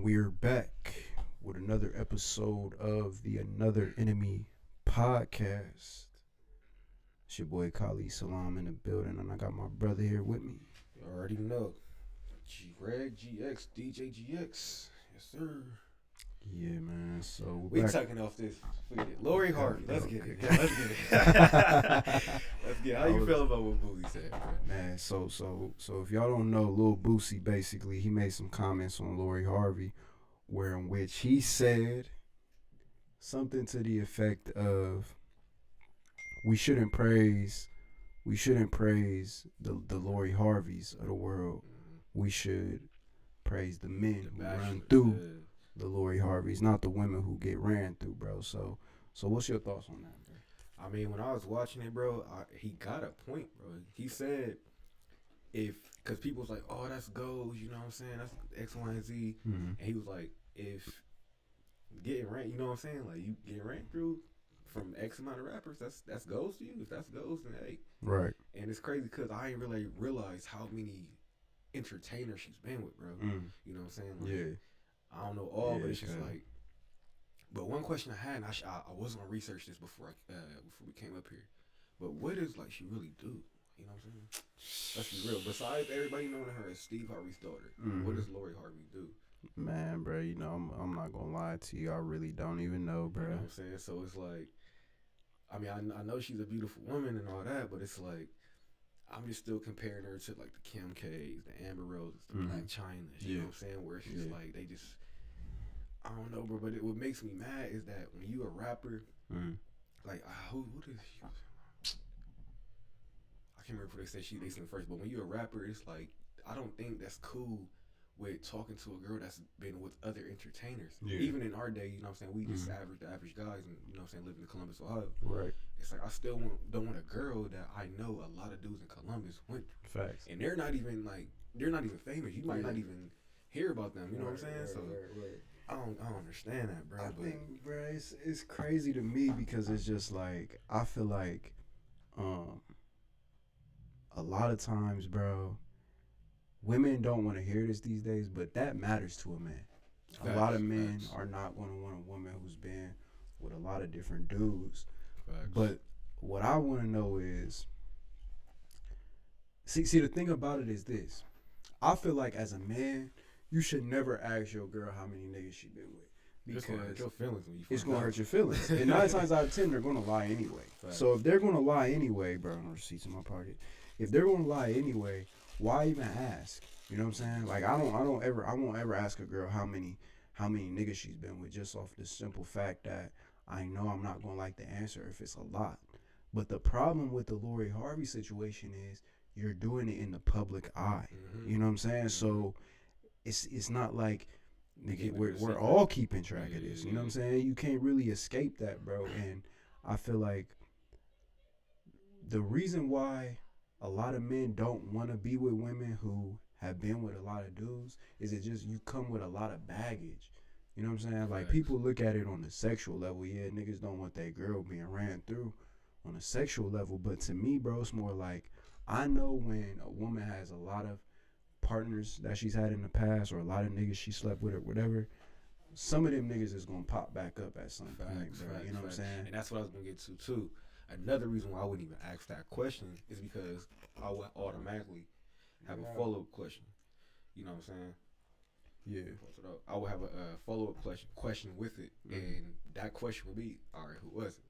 We're back with another episode of the Another Enemy podcast. It's your boy Kali Salam in the building, and I got my brother here with me. You already know. G-Reg, GX, DJ GX. Yes, sir. Yeah, man. So We back. talking off this. Forget it. Lori Harvey. Let's get it. Yeah, let's get it. Let's get it. How you feel about what Boosie said, bro? Man, so if y'all don't know, Lil Boosie basically he made some comments on Lori Harvey, where in which he said something to the effect of we shouldn't praise the Lori Harveys of the world. We should praise the men who run through the Lori Harveys, not the women who get ran through, bro. So what's your thoughts on that, bro? I mean, when I was watching it, bro, he got a point, bro. He said because people was like, oh, that's goals, you know what I'm saying? That's X, Y, and Z. Mm-hmm. And he was like, if getting ran, you know what I'm saying? Like, you get ran through from X amount of rappers, that's goals to you. If that's goals, then hey. Right. And it's crazy because I ain't really realized how many entertainers she's been with, bro. You know what I'm saying? Like, Yeah. I don't know all, but it's just like. But one question I had, and I was gonna research this before we came up here. But what does like she really do? You know what I'm saying? Let's be real. Besides everybody knowing her as Steve Harvey's daughter, what does Lori Harvey do? Man, bro, you know I'm not gonna lie to you. I really don't even know, bro. You know what I'm saying? So it's like, I mean, I know she's a beautiful woman and all that, but it's like, I'm just still comparing her to like the Kim K's, the Amber Roses, the Black Chynas. You know what I'm saying? Where she's like, they just, I don't know, bro. But what makes me mad is that when you a rapper, like who did she? I can't remember if they said they said first, but when you a rapper, it's like I don't think that's cool with talking to a girl that's been with other entertainers. Yeah. Even in our day, you know what I'm saying, we just the average guys, and you know what I'm saying, living in Columbus, Ohio. Right. It's like I still don't want a girl that I know a lot of dudes in Columbus went through. Facts. And they're not even famous. You might not even hear about them. You know what I'm saying? So I don't understand that, bro. I think, bro, it's crazy to me because it's just like I feel like a lot of times, bro, women don't want to hear this these days, but that matters to a man. A lot of men are not going to want a woman who's been with a lot of different dudes. But what I want to know is, see, the thing about it is this. I feel like as a man, you should never ask your girl how many niggas she been with. Because it's gonna hurt your feelings when you it's gonna hurt your feelings. And 9 times out of 10, they're gonna lie anyway. So if they're gonna lie anyway, bro, no receipts in my pocket. If they're gonna lie anyway, why even ask? You know what I'm saying? Like I won't ever ask a girl how many niggas she's been with, just off the simple fact that I know I'm not gonna like the answer if it's a lot. But the problem with the Lori Harvey situation is you're doing it in the public eye. You know what I'm saying? So it's not like nigga, we're all keeping track of this. You know what I'm saying? You can't really escape that, bro. And I feel like the reason why a lot of men don't want to be with women who have been with a lot of dudes is it just you come with a lot of baggage. You know what I'm saying? Like people look at it on the sexual level. Yeah, niggas don't want that girl being ran through on a sexual level. But to me, bro, it's more like I know when a woman has a lot of partners that she's had in the past or a lot of niggas she slept with or whatever, some of them niggas is gonna pop back up at some point, bro. You know what I'm saying? And that's what I was gonna get to too. Another reason why I wouldn't even ask that question is because I would automatically have a follow-up question. You know what I'm saying? Yeah. I would have a follow-up question with it, and that question would be, all right, who was it?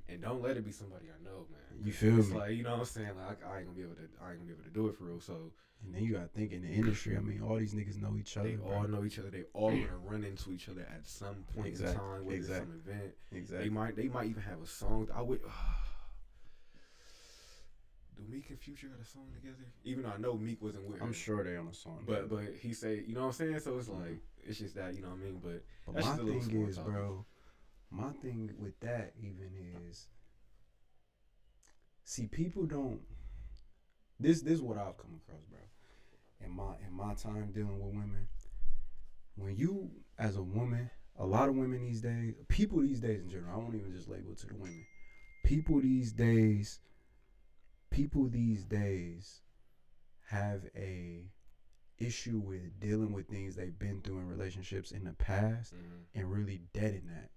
And don't let it be somebody I know, man. You feel it's me? Like, you know what I'm saying? Like I ain't gonna be able to do it for real. So and then you gotta think in the industry. I mean, all these niggas know each other. They all know each other. They all gonna run into each other at some point in time, whether it's some event. Exactly. They might even have a song. I would. Do Meek and Future got a song together? Even though I know Meek wasn't with her. I'm sure they on a song. But he said, you know what I'm saying? So it's like it's just that, you know what I mean? But that's my thing is, bro. My thing with that even is, see, people don't. This is what I've come across, bro. In my time dealing with women, when you as a woman, a lot of women these days, people these days in general, I won't even just label it to the women. People these days have a issue with dealing with things they've been through in relationships in the past and really deaden that.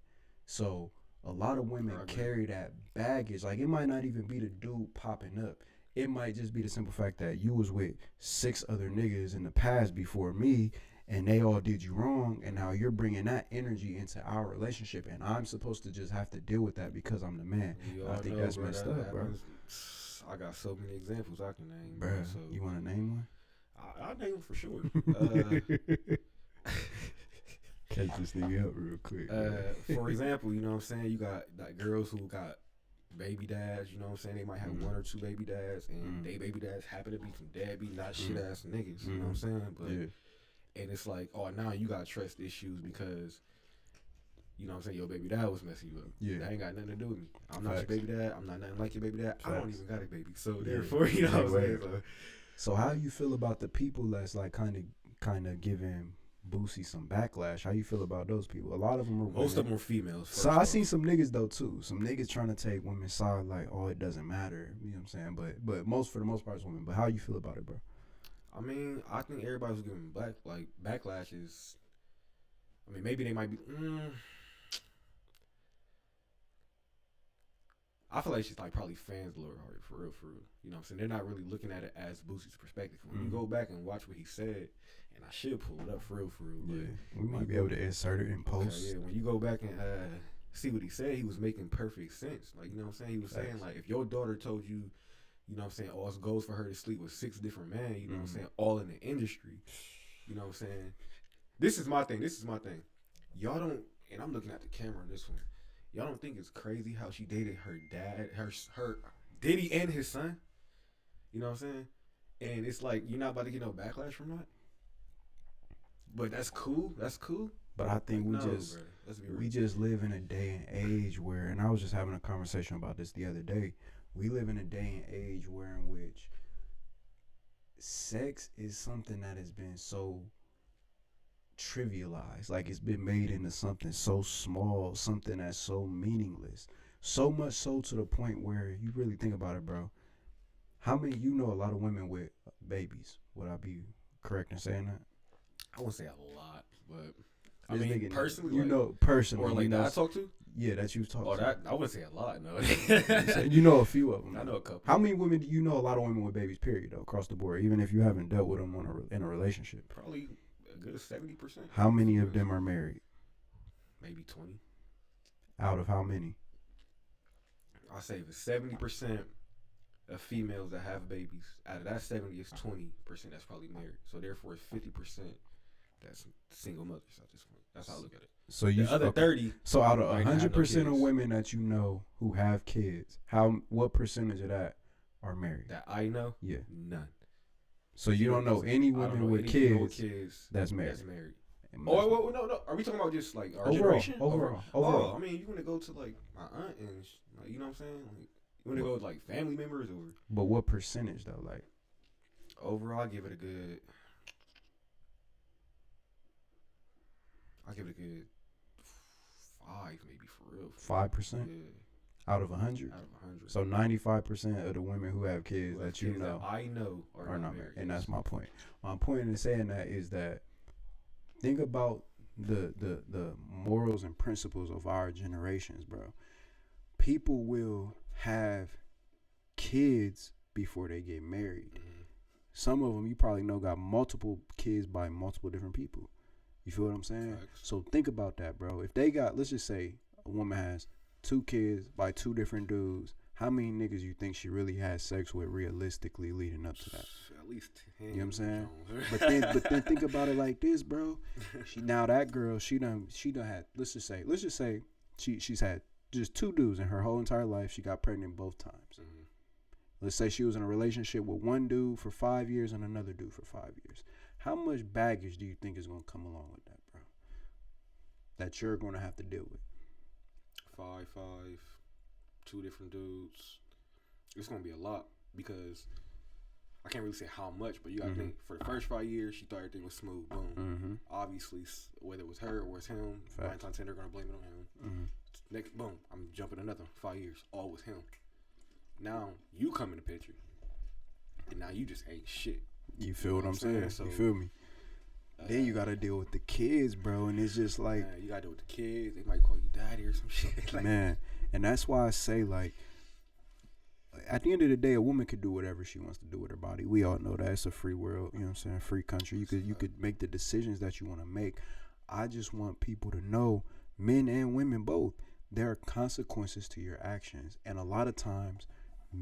So a lot of women carry that baggage. Like, it might not even be the dude popping up. It might just be the simple fact that you was with 6 other niggas in the past before me, and they all did you wrong, and now you're bringing that energy into our relationship, and I'm supposed to just have to deal with that because I'm the man. I think that's messed up, bro. I got so many examples I can name, bro. So you want to name one? I'll name one for sure. Catch this nigga up real quick. For example, you know what I'm saying? You got like girls who got baby dads, you know what I'm saying? They might have 1 or 2 baby dads, and they baby dads happen to be some deadbeat, not shit ass niggas, you know what I'm saying? But and it's like, oh, now you got trust issues because, you know what I'm saying, your baby dad was messing you up. Yeah. That ain't got nothing to do with me. I'm not your baby dad. I'm not nothing like your baby dad. I don't even got a baby. So therefore, you know what I'm saying? So how you feel about the people that's like kind of giving Boosie some backlash? How you feel about those people? A lot of them are women. Most of them are females. So I seen some niggas though too. Some niggas trying to take women's side, like, oh, it doesn't matter. You know what I'm saying? But for the most part it's women. But how you feel about it, bro? I mean, I think everybody's giving backlash is. I mean, maybe they might be. I feel like she's like probably fans a little harder, for real. You know what I'm saying? They're not really looking at it as Boosie's perspective. When you go back and watch what he said, and I should pull it up for real. Yeah, we might be able to insert it in post. Okay, yeah, when you go back and see what he said, he was making perfect sense. Like, you know what I'm saying? He was saying, like, if your daughter told you, you know what I'm saying, all it goes for her to sleep with 6 different men, you know what I'm saying, all in the industry, you know what I'm saying? This is my thing. Y'all don't, and I'm looking at the camera on this one, y'all don't think it's crazy how she dated her dad, her Diddy and his son? You know what I'm saying? And it's like, you're not about to get no backlash from that? But that's cool. But I think we just live in a day and age where, and I was just having a conversation about this the other day. We live in a day and age in which sex is something that has been so trivialized. Like, it's been made into something so small, something that's so meaningless. So much so to the point where you really think about it, bro. How many, you know, a lot of women with babies? Would I be correct in saying that? I wouldn't say a lot, but I mean, personally, you know, personally, or like you know, that I talk to. Yeah, that you've talked to. That I wouldn't say a lot, no. You know a few of them. I know a couple. How many women do you know? A lot of women with babies, period, though, across the board. Even if you haven't dealt with them in a relationship. Probably a good 70%. How many of them are married? Maybe 20. Out of how many? I say if it's 70% of females that have babies, out of that 70, it's 20% that's probably married. So therefore, it's 50% that's single mothers at this point. That's how I look at it. So you the other 30. So out of 100% of women that you know who have kids, what percentage of that are married? That I know? Yeah. None. So you don't know any women with kids that's married. Oh, no. Are we talking about just like our generation? Overall. Oh, I mean, you want to go to like my aunt and like, you know what I'm saying? Like, you want to go with like family members or? But what percentage though? Like overall, I give it a good 5, maybe, for real. 5%? Yeah. Out of 100? Out of 100. So 95% of the women who have kids that you know that I know are not married. And that's my point. My point in saying that is that think about the morals and principles of our generations, bro. People will have kids before they get married. Mm-hmm. Some of them you probably know got multiple kids by multiple different people. You feel what I'm saying? Thanks. So think about that, bro. If they got, let's just say a woman has 2 kids by 2 different dudes, how many niggas you think she really had sex with realistically leading up to that? At least 10. You know what I'm saying? but then think about it like this, bro. That girl, she done had, let's just say she's had just 2 dudes in her whole entire life. She got pregnant both times. Mm-hmm. Let's say she was in a relationship with one dude for 5 years and another dude for 5 years. How much baggage do you think is going to come along with that, bro? That you're going to have to deal with. 5, 2 different dudes. It's going to be a lot because I can't really say how much, but you got to think for the first 5 years, she thought everything was smooth. Boom. Mm-hmm. Obviously, whether it was her or it was him, 9 times 10, they're going to blame it on him. Mm-hmm. Next, boom, I'm jumping another 5 years. All was him. Now, you come in the picture, and now you just ain't shit. You feel what I'm saying? So, you feel me? Then you gotta deal with the kids, bro, and it's just like, man, you gotta deal with the kids. They might call you daddy or some shit. Like, man, and that's why I say, like, at the end of the day, a woman could do whatever she wants to do with her body. We all know that it's a free world. You know what I'm saying? Free country. You could make the decisions that you want to make. I just want people to know, men and women both, there are consequences to your actions, and a lot of times, a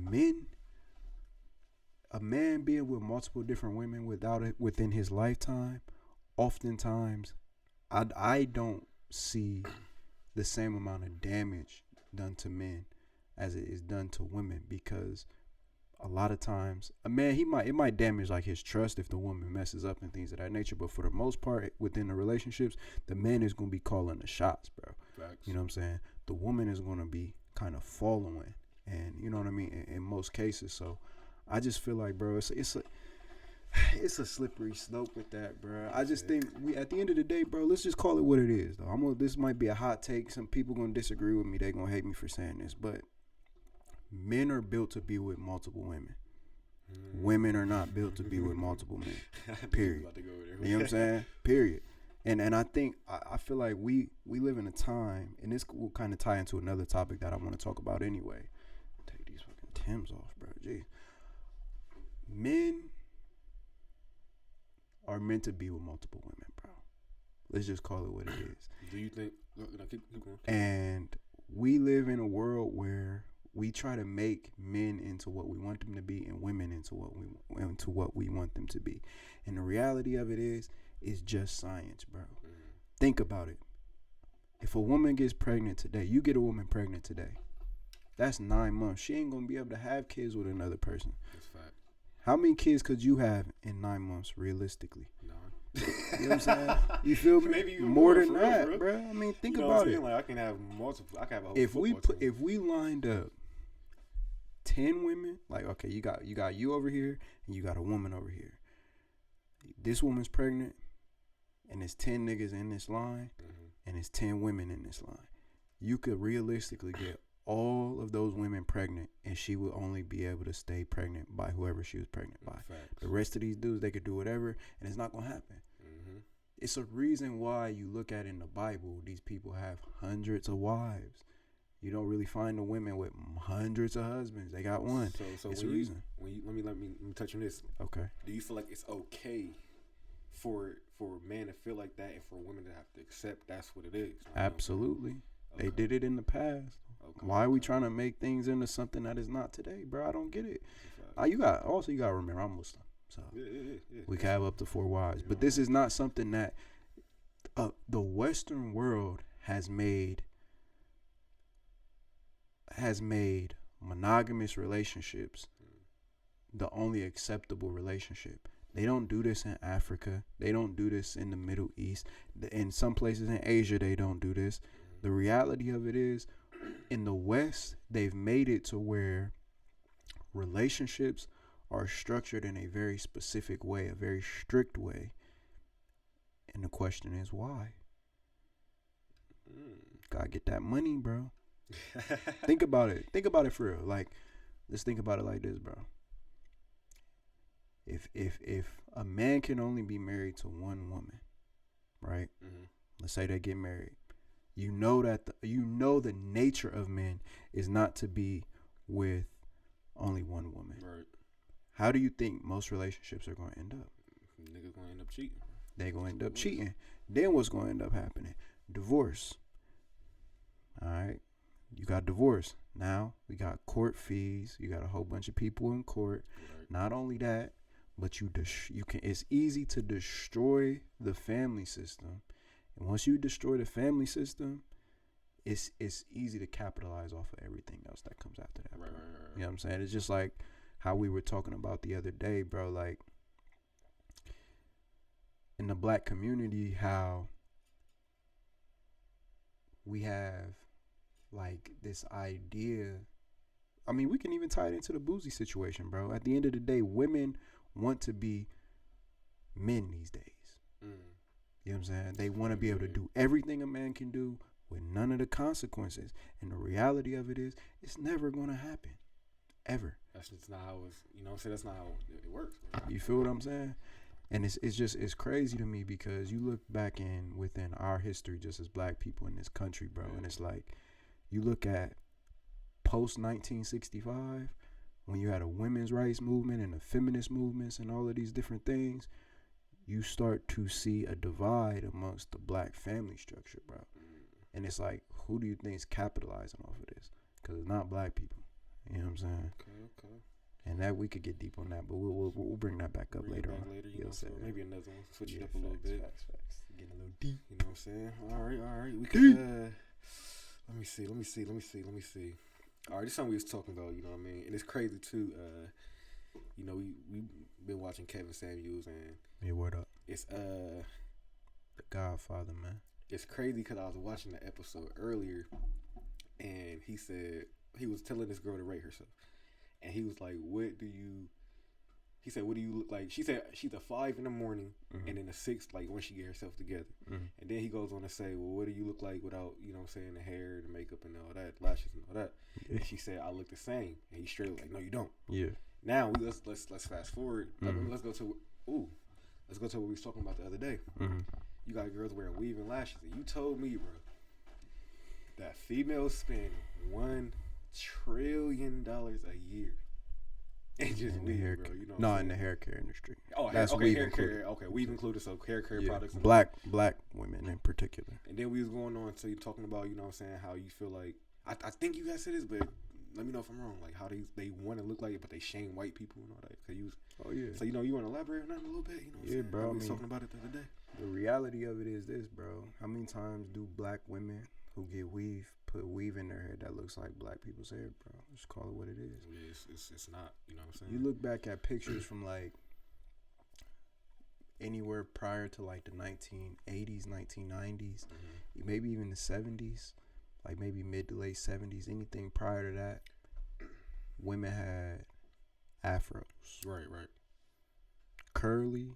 man being with multiple different women within his lifetime, oftentimes, I don't see the same amount of damage done to men as it is done to women, because a lot of times a man, it might damage like his trust if the woman messes up and things of that nature, but for the most part within the relationships, the man is going to be calling the shots, bro. Facts. You know what I'm saying? The woman is going to be kind of following, and you know what I mean, in most cases. So I just feel like, bro, it's a slippery slope with that, bro. I just think at the end of the day, bro, let's just call it what it is, though. This might be a hot take. Some people gonna disagree with me. They gonna hate me for saying this, but men are built to be with multiple women. Women are not built to be with multiple men. Period. You know what I'm saying? Period. And I think I feel like we live in a time, and this will kind of tie into another topic that I want to talk about anyway. Take these fucking Timbs off, bro. Jeez. Men are meant to be with multiple women, bro. Let's just call it what it is. Do you think? No, keep going. And we live in a world where we try to make men into what we want them to be, and women into what we want them to be. And the reality of it is just science, bro. Mm-hmm. Think about it. If a woman gets pregnant today, you get a woman pregnant today, that's 9 months. She ain't gonna be able to have kids with another person. That's fact. How many kids could you have in 9 months, realistically? None. You know what I'm saying? You feel me? Maybe more than that, bro. I mean, think about it. Like, I can have multiple. I can have a whole if we lined up 10 women, like, okay, you got you over here, and you got a woman over here. This woman's pregnant, and there's 10 niggas in this line, and there's 10 women in this line. You could realistically get all of those women pregnant, and she would only be able to stay pregnant by whoever she was pregnant by. Facts. The rest of these dudes, they could do whatever, and it's not gonna happen. It's a reason why you look at in the Bible, these people have hundreds of wives. You don't really find the women with hundreds of husbands. They got one. So it's a reason. Let me touch on this. Okay. Do you feel like it's okay for a man to feel like that, and for women to have to accept that's what it is? Absolutely. Okay. They did it in the past. Okay. Why are we trying to make things into something that is not today, bro? I don't get it. You got to remember, I'm Muslim, so we can have up to 4 wives. But this is not something that the Western world has made monogamous relationships the only acceptable relationship. They don't do this in Africa. They don't do this in the Middle East. In some places in Asia, they don't do this. The reality of it is, in the West, they've made it to where relationships are structured in a very specific way, a very strict way. And the question is, why? Gotta get that money, bro. Think about it. Think about it for real. Like, let's think about it like this, bro. If a man can only be married to one woman, right? Let's say they get married. You know that the nature of men is not to be with only one woman. Right. How do you think most relationships are going to end up? Niggas going to end up cheating. They going to end up cheating. Then what's going to end up happening? Divorce. All right. You got divorce. Now we got court fees. You got a whole bunch of people in court. Right. Not only that, but you can. It's easy to destroy the family system. And once you destroy the family system, it's easy to capitalize off of everything else that comes after that. Right. You know what I'm saying? It's just like how we were talking about the other day, bro. Like, in the black community, how we have like this idea. I mean, we can even tie it into the boozy situation, bro. At the end of the day, women want to be men these days. You know what I'm saying? They want to be able to do everything a man can do with none of the consequences. And the reality of it is, it's never going to happen. Ever. that's just not how it's. You know what I'm saying? That's not how it works. Bro. You feel what I'm saying? And it's crazy to me because you look back within our history just as black people in this country, bro, and it's like you look at post 1965 when you had a women's rights movement and the feminist movements and all of these different things, you start to see a divide amongst the black family structure, bro. And it's like, who do you think is capitalizing off of this? Because it's not black people. You know what I'm saying? Okay. And that we could get deep on that, but we'll bring that back up later on. You know, so maybe another one. Switch it up a little bit. Facts. Getting a little deep. You know what I'm saying? All right. We can. Let me see. All right, this is something we was talking about. You know what I mean? And it's crazy too. You know, we been watching Kevin Samuels and yeah, word up. It's the Godfather, man. It's crazy because I was watching the episode earlier, and he said he was telling this girl to rate herself, and he was like, "What do you?" He said, "What do you look like?" She said she's a 5 in the morning, and then a 6 like when she get herself together. And then he goes on to say, "Well, what do you look like without, you know what I'm saying, the hair, the makeup, and all that, lashes and all that?" Yeah. And she said, "I look the same." And he straight like, "No, you don't." Yeah. Now let's fast forward. Let's go to what we was talking about the other day. You got girls wearing weave and lashes, and you told me, bro, that females spend $1 trillion a year. And just in weave, the hair, bro. You know, no, in the hair care industry. Oh, that's okay, weave hair included. care. Okay, weave included. So hair care products. Black women in particular. And then we was going on to talking about, you know what I'm saying, how you feel like I think you guys said this, but let me know if I'm wrong. Like how they want to look like it, but they shame white people and all that. Cause so you know you want to elaborate on that a little bit. You know what I'm saying? Bro. We was talking about it the other day. The reality of it is this, bro. How many times do black women who get weave put weave in their hair that looks like black people's hair, bro? Just call it what it is. Yeah, it's not. You know what I'm saying? You look back at pictures from like anywhere prior to like the 1980s, 1990s, maybe even the 70s, like maybe mid to late 70s. Anything prior to that, women had afros. Right. Curly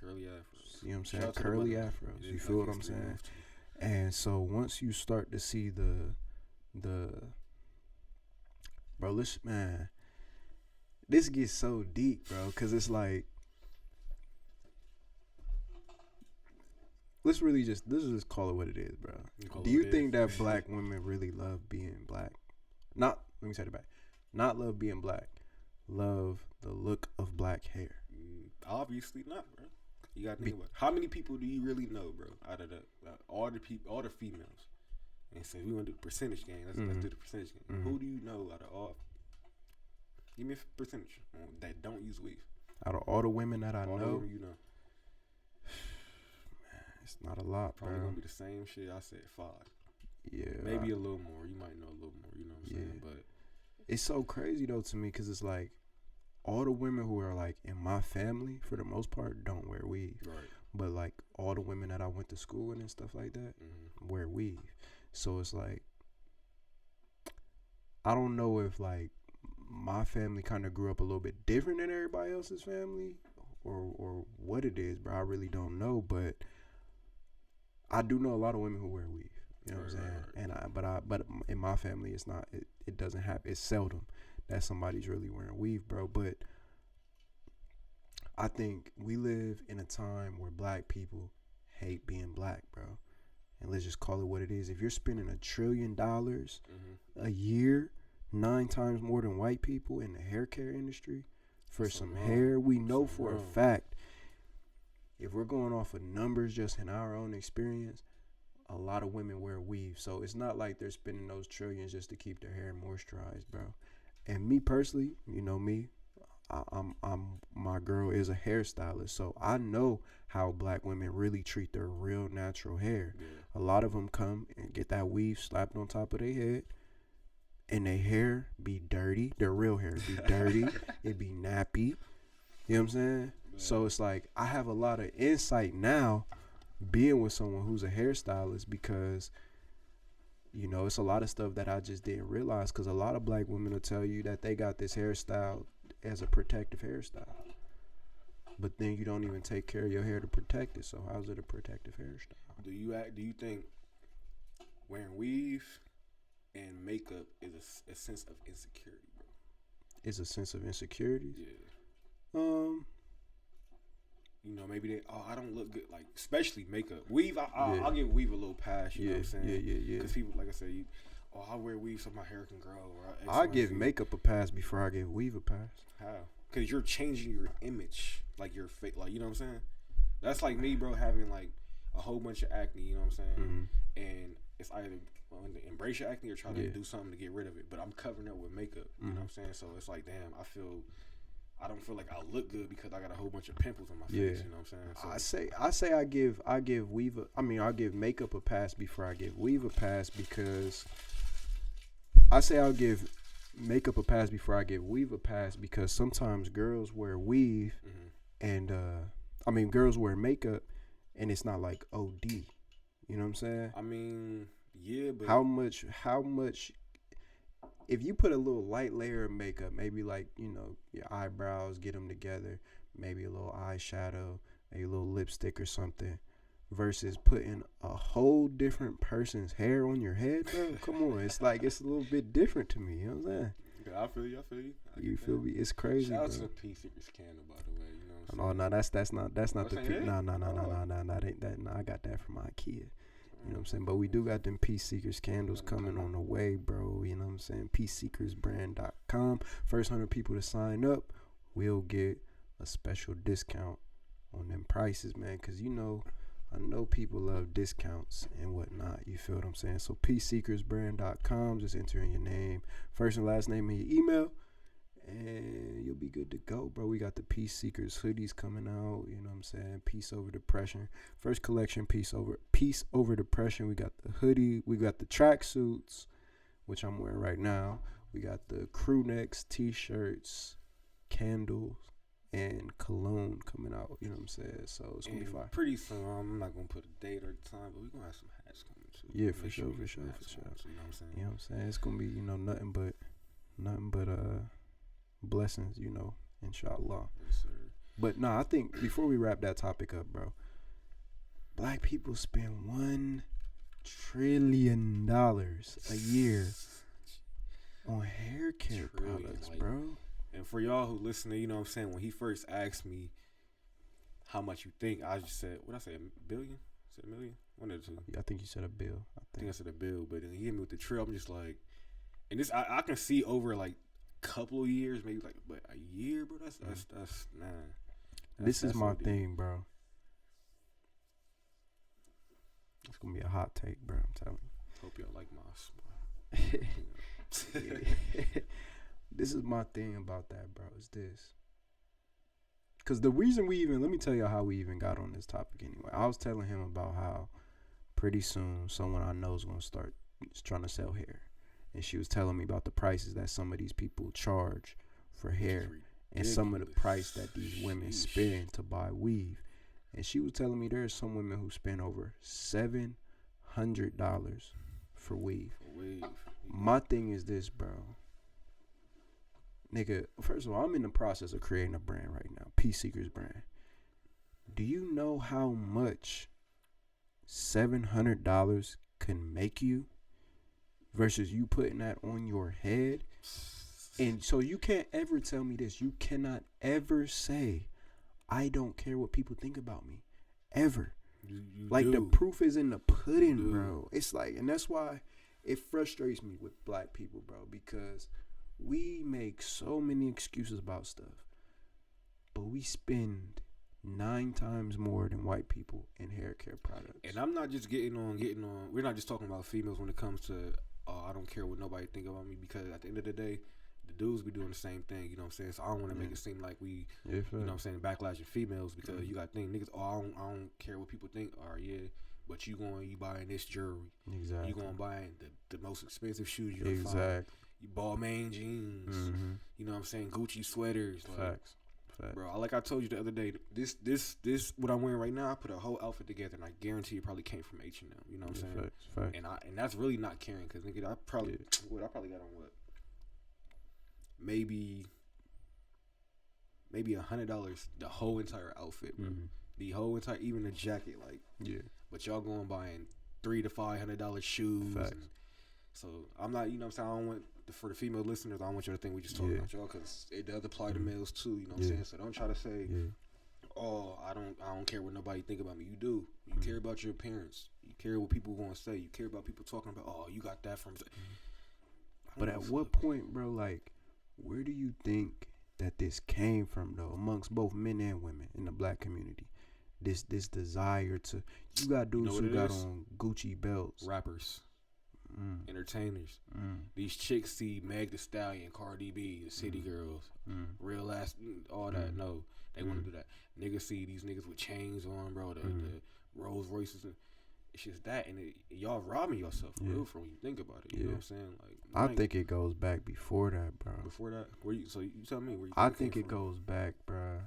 afros. You know what I'm saying? Curly afros. You feel what I'm saying? And so once you start to see the bro, this gets so deep, bro, because it's like let's just call it what it is, bro. Do you think that black women really love being black? Let me say it back. Not love being black. Love the look of black hair. Obviously not, bro. You got to think about it. How many people do you really know, bro? Out of all the females. And so we want to do the percentage game. Let's do the percentage game. Who do you know out of all? Give me a percentage that don't use weave. Out of all the women that I know, women you know. Man, it's not a lot, Probably bro. gonna be the same shit. I said 5. Yeah, maybe a little more. You might know a little more. You know what I'm saying? But it's so crazy though to me because it's like all the women who are like in my family for the most part don't wear weave. Right. But like all the women that I went to school with and stuff like that wear weave. So it's like I don't know if like my family kind of grew up a little bit different than everybody else's family or what it is, bro. I really don't know, but I do know a lot of women who wear weave. You know what I'm saying? Right. But in my family, it's not. It doesn't happen. It's seldom that somebody's really wearing weave, bro. But I think we live in a time where black people hate being black, bro. And let's just call it what it is. If you're spending $1 trillion a year, 9 times more than white people in the hair care industry for some hair, we know for a fact, if we're going off of numbers just in our own experience, a lot of women wear weave. So it's not like they're spending those trillions just to keep their hair moisturized, bro. And me personally, you know me, I'm my girl is a hairstylist, so I know how black women really treat their real natural hair. A lot of them come and get that weave slapped on top of their head, and their hair be dirty. Their real hair be dirty. It be nappy. You know what I'm saying? So it's like I have a lot of insight now being with someone who's a hairstylist because, you know, it's a lot of stuff that I just didn't realize because a lot of black women will tell you that they got this hairstyle as a protective hairstyle. But then you don't even take care of your hair to protect it. So how's it a protective hairstyle? Do you think wearing weave and makeup is a sense of insecurity, bro? is a sense of insecurities. Yeah. You know, maybe they, oh, I don't look good, like, especially makeup. Weave, I'll give weave a little pass, you know what I'm saying? Yeah. Because people, like I said, I wear weave so my hair can grow. Or I give makeup a pass before I give weave a pass. How? Because you're changing your image, like your face, like, you know what I'm saying? That's like me, bro, having, like, a whole bunch of acne, you know what I'm saying? Mm-hmm. And it's either embrace your acne or try to do something to get rid of it. But I'm covering up with makeup, you know what I'm saying? So it's like, damn, I don't feel like I look good because I got a whole bunch of pimples on my face. You know what I'm saying? So I give weave. I give makeup a pass before I give weave a pass because I'll give makeup a pass before I give weave a pass because sometimes girls wear weave and girls wear makeup and it's not like OD. You know what I'm saying? I mean, yeah, but how much? If you put a little light layer of makeup, maybe like, you know, your eyebrows, get them together, maybe a little eyeshadow, maybe a little lipstick or something, versus putting a whole different person's hair on your head, bro. Come on, it's like it's a little bit different to me. You know what I'm saying? Yeah, I feel you. You feel me? It's crazy. Shout out bro. to the P Secret scandal, by the way. You know what I'm Oh saying? no, that's not the P. No, that ain't that. No, I got that from IKEA. You know what I'm saying? But we do got them Peace Seekers candles coming on the way, bro. You know what I'm saying? PeaceSeekersBrand.com. First 100 people to sign up will get a special discount on them prices, man. Because, you know, I know people love discounts and whatnot. You feel what I'm saying? So PeaceSeekersBrand.com. Just enter in your name, first and last name, and your email. And you'll be good to go, bro. We got the Peace Seekers hoodies coming out. You know what I'm saying? Peace over depression. First collection, peace over depression. We got the hoodie. We got the tracksuits, which I'm wearing right now. We got the crew necks, t-shirts, candles, and cologne coming out. You know what I'm saying? So it's gonna be fire. Pretty soon, I'm not gonna put a date or time, but we're gonna have some hats coming too. Yeah, for sure. You know what I'm saying? You know what I'm saying? It's gonna be, you know, nothing but blessings, you know, inshallah. Yes, sir. But no, I think before we wrap that topic up, bro, black people spend $1 trillion a year on hair care products, like, bro. And for y'all who listen, you know what I'm saying, when he first asked me how much you think, I just said, what I say, $1 billion? Said $1 million? One of the two. Yeah, I think you said $1 billion. I think I said $1 billion, but then he hit me with the trill. I'm just like, and this I can see over like couple of years, maybe like, but a year, bro. That's nah. This is my thing, bro. It's gonna be a hot take, bro. I'm telling you. Hope y'all like my smile. This is my thing about that, bro. Is this? Because the reason let me tell y'all how we even got on this topic anyway. I was telling him about how pretty soon someone I know is gonna start trying to sell hair. And she was telling me about the prices that some of these people charge for hair and some of the price that these women spend to buy weave. And she was telling me there's some women who spend over $700 for weave. My thing is this, bro. Nigga, first of all, I'm in the process of creating a brand right now, Peace Seekers brand. Do you know how much $700 can make you? Versus you putting that on your head. And so you can't ever tell me this. You cannot ever say, I don't care what people think about me. Ever. You like do. The proof is in the pudding, bro. It's like, and that's why it frustrates me with black people, bro. Because we make so many excuses about stuff. But we spend 9 times more than white people in hair care products. And I'm not just getting on. We're not just talking about females when it comes to, I don't care what nobody think about me, because at the end of the day, the dudes be doing the same thing. You know what I'm saying? So I don't want to make it seem like we, you know what I'm saying, backlashing females, because you got to think, niggas, I don't care what people think. But you buying this jewelry. Exactly. You going buying the most expensive shoes you can find. You Balmain jeans. Mm-hmm. You know what I'm saying? Gucci sweaters. Facts. Bro, like I told you the other day, this what I'm wearing right now, I put a whole outfit together, and I guarantee it probably came from H&M. You know what I'm saying? Facts. And that's really not caring, because nigga, I probably got on what? Maybe $100 the whole entire outfit, bro. Mm-hmm. The whole entire, even the jacket, like. Yeah. But y'all going buying $300 to $500 shoes. Facts. So I'm not, you know what I'm saying, I don't want, for the female listeners, I don't want you to think we just talking about y'all, because it does apply to males too, you know what I'm saying? So don't try to say, oh, I don't care what nobody think about me. You do. You care about your appearance. You care what people going to say. You care about people talking about, oh, you got that from. But at what point, bro, like, where do you think that this came from, though, amongst both men and women in the black community? This desire to, you got dudes who got on Gucci belts. Rappers. Entertainers. These chicks see Meg Thee Stallion, Cardi B, the City Girls, Real Ass, all that. No, they want to do that. Niggas see these niggas with chains on, bro, the Rolls Royces. It's just that, and y'all robbing yourself for real, from when you think about it. You know what I'm saying? Like, I think it goes back before that, bro. Before that, so you tell me where you. I think it goes back, bro.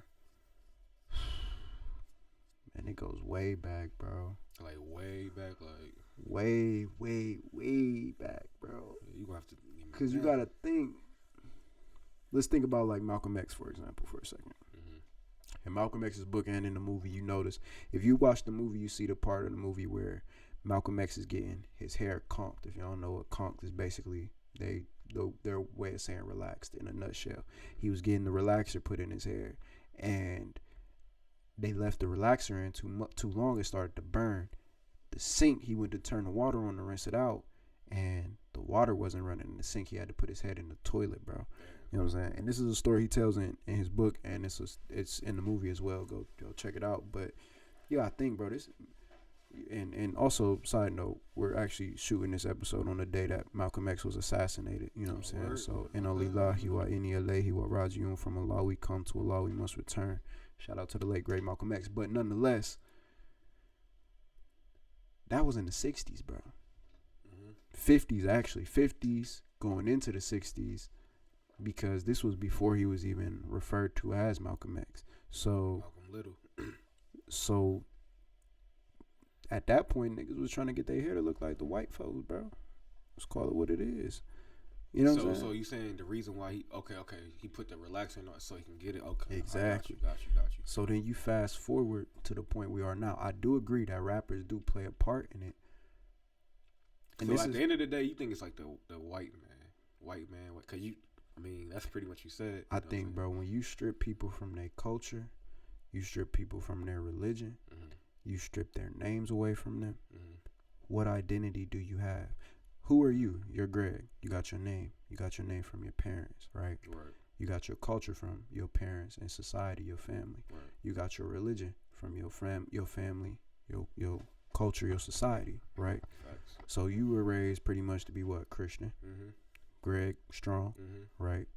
And it goes way back, bro. Like way back, like. Way back, bro. You gonna have to, because you gotta think. Let's think about like Malcolm X, for example, for a second. In Malcolm X's book and in the movie, you notice, if you watch the movie, you see the part of the movie where Malcolm X is getting his hair conked. If you don't know what conked is, basically their way of saying relaxed in a nutshell. He was getting the relaxer put in his hair, and they left the relaxer in too long. It started to burn. The sink, he went to turn the water on to rinse it out, and the water wasn't running in the sink. He had to put his head in the toilet, bro. You know what I'm saying? And this is a story he tells in his book, and it's in the movie as well. Go check it out. But yeah, I think, bro, this, and also, side note, we're actually shooting this episode on the day that Malcolm X was assassinated. You know what I'm saying? So, inna lillahi wa inna ilayhi wa rajiun, from Allah we come, to Allah we must return. Shout out to the late great Malcolm X. But nonetheless, that was in the 60s, bro. 50s, actually. 50s going into the 60s, because this was before he was even referred to as Malcolm X. So, Malcolm Little. So, at that point, niggas was trying to get their hair to look like the white folks, bro. Let's call it what it is. You know what I'm saying? So you saying the reason why he put the relaxer on so he can get it? Okay. Exactly. Got you. So then you fast forward to the point we are now. I do agree that rappers do play a part in it. And so at the end of the day, you think it's like the white man, because that's pretty much you said. I think, bro, when you strip people from their culture, you strip people from their religion, you strip their names away from them, what identity do you have? Who are you? You're Greg. You got your name. You got your name from your parents, right? Right. You got your culture from your parents and society, your family. Right. You got your religion from your family, your culture, your society, right? Facts. So you were raised pretty much to be what? Christian. Greg Strong, right?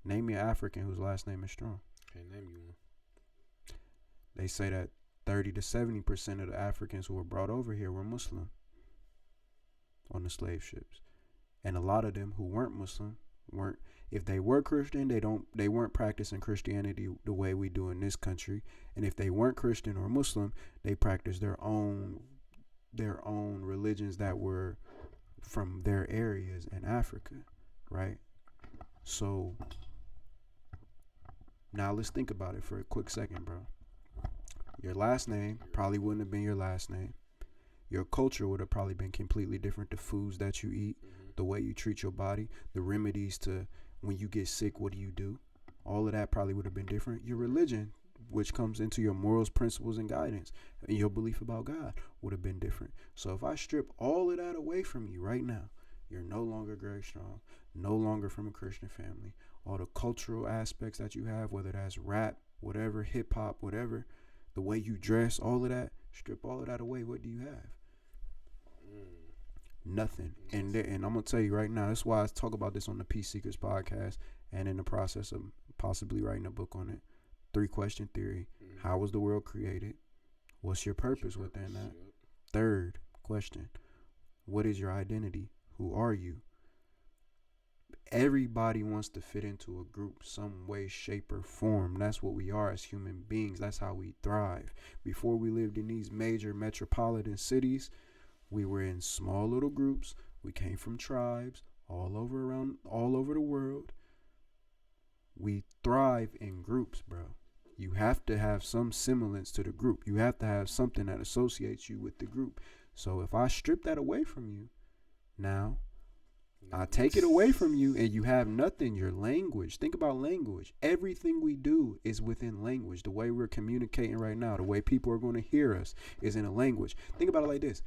Name me an African whose last name is Strong. Can't name you one. They say that 30 to 70% of the Africans who were brought over here were Muslim on the slave ships, and a lot of them who weren't Muslim weren't. If they were Christian, they weren't practicing Christianity the way we do in this country. And if they weren't Christian or Muslim, they practiced their own religions that were from their areas in Africa, right? So now let's think about it for a quick second, bro. Your last name probably wouldn't have been your last name. Your culture would have probably been completely different. The foods that you eat, the way you treat your body, the remedies to when you get sick, what do you do? All of that probably would have been different. Your religion, which comes into your morals, principles, and guidance, and your belief about God would have been different. So if I strip all of that away from you right now, you're no longer Greg Strong, no longer from a Christian family. All the cultural aspects that you have, whether that's rap, whatever, hip hop, whatever, the way you dress, all of that, strip all of that away, what do you have? Nothing. And I'm going to tell you right now, that's why I talk about this on the Peace Seekers podcast, and in the process of possibly writing a book on it. 3-question theory. How was the world created? What's your purpose within that? Third question. What is your identity? Who are you? Everybody wants to fit into a group some way, shape, or form. That's what we are as human beings. That's how we thrive. Before we lived in these major metropolitan cities, we were in small little groups. We came from tribes all over the world. We thrive in groups, bro. You have to have some semblance to the group. You have to have something that associates you with the group. So if I strip that away from you, Now, I take it away from you and you have nothing. Your language. Think about language. Everything we do is within language. The way we're communicating right now, the way people are going to hear us is in a language. Think about it like this.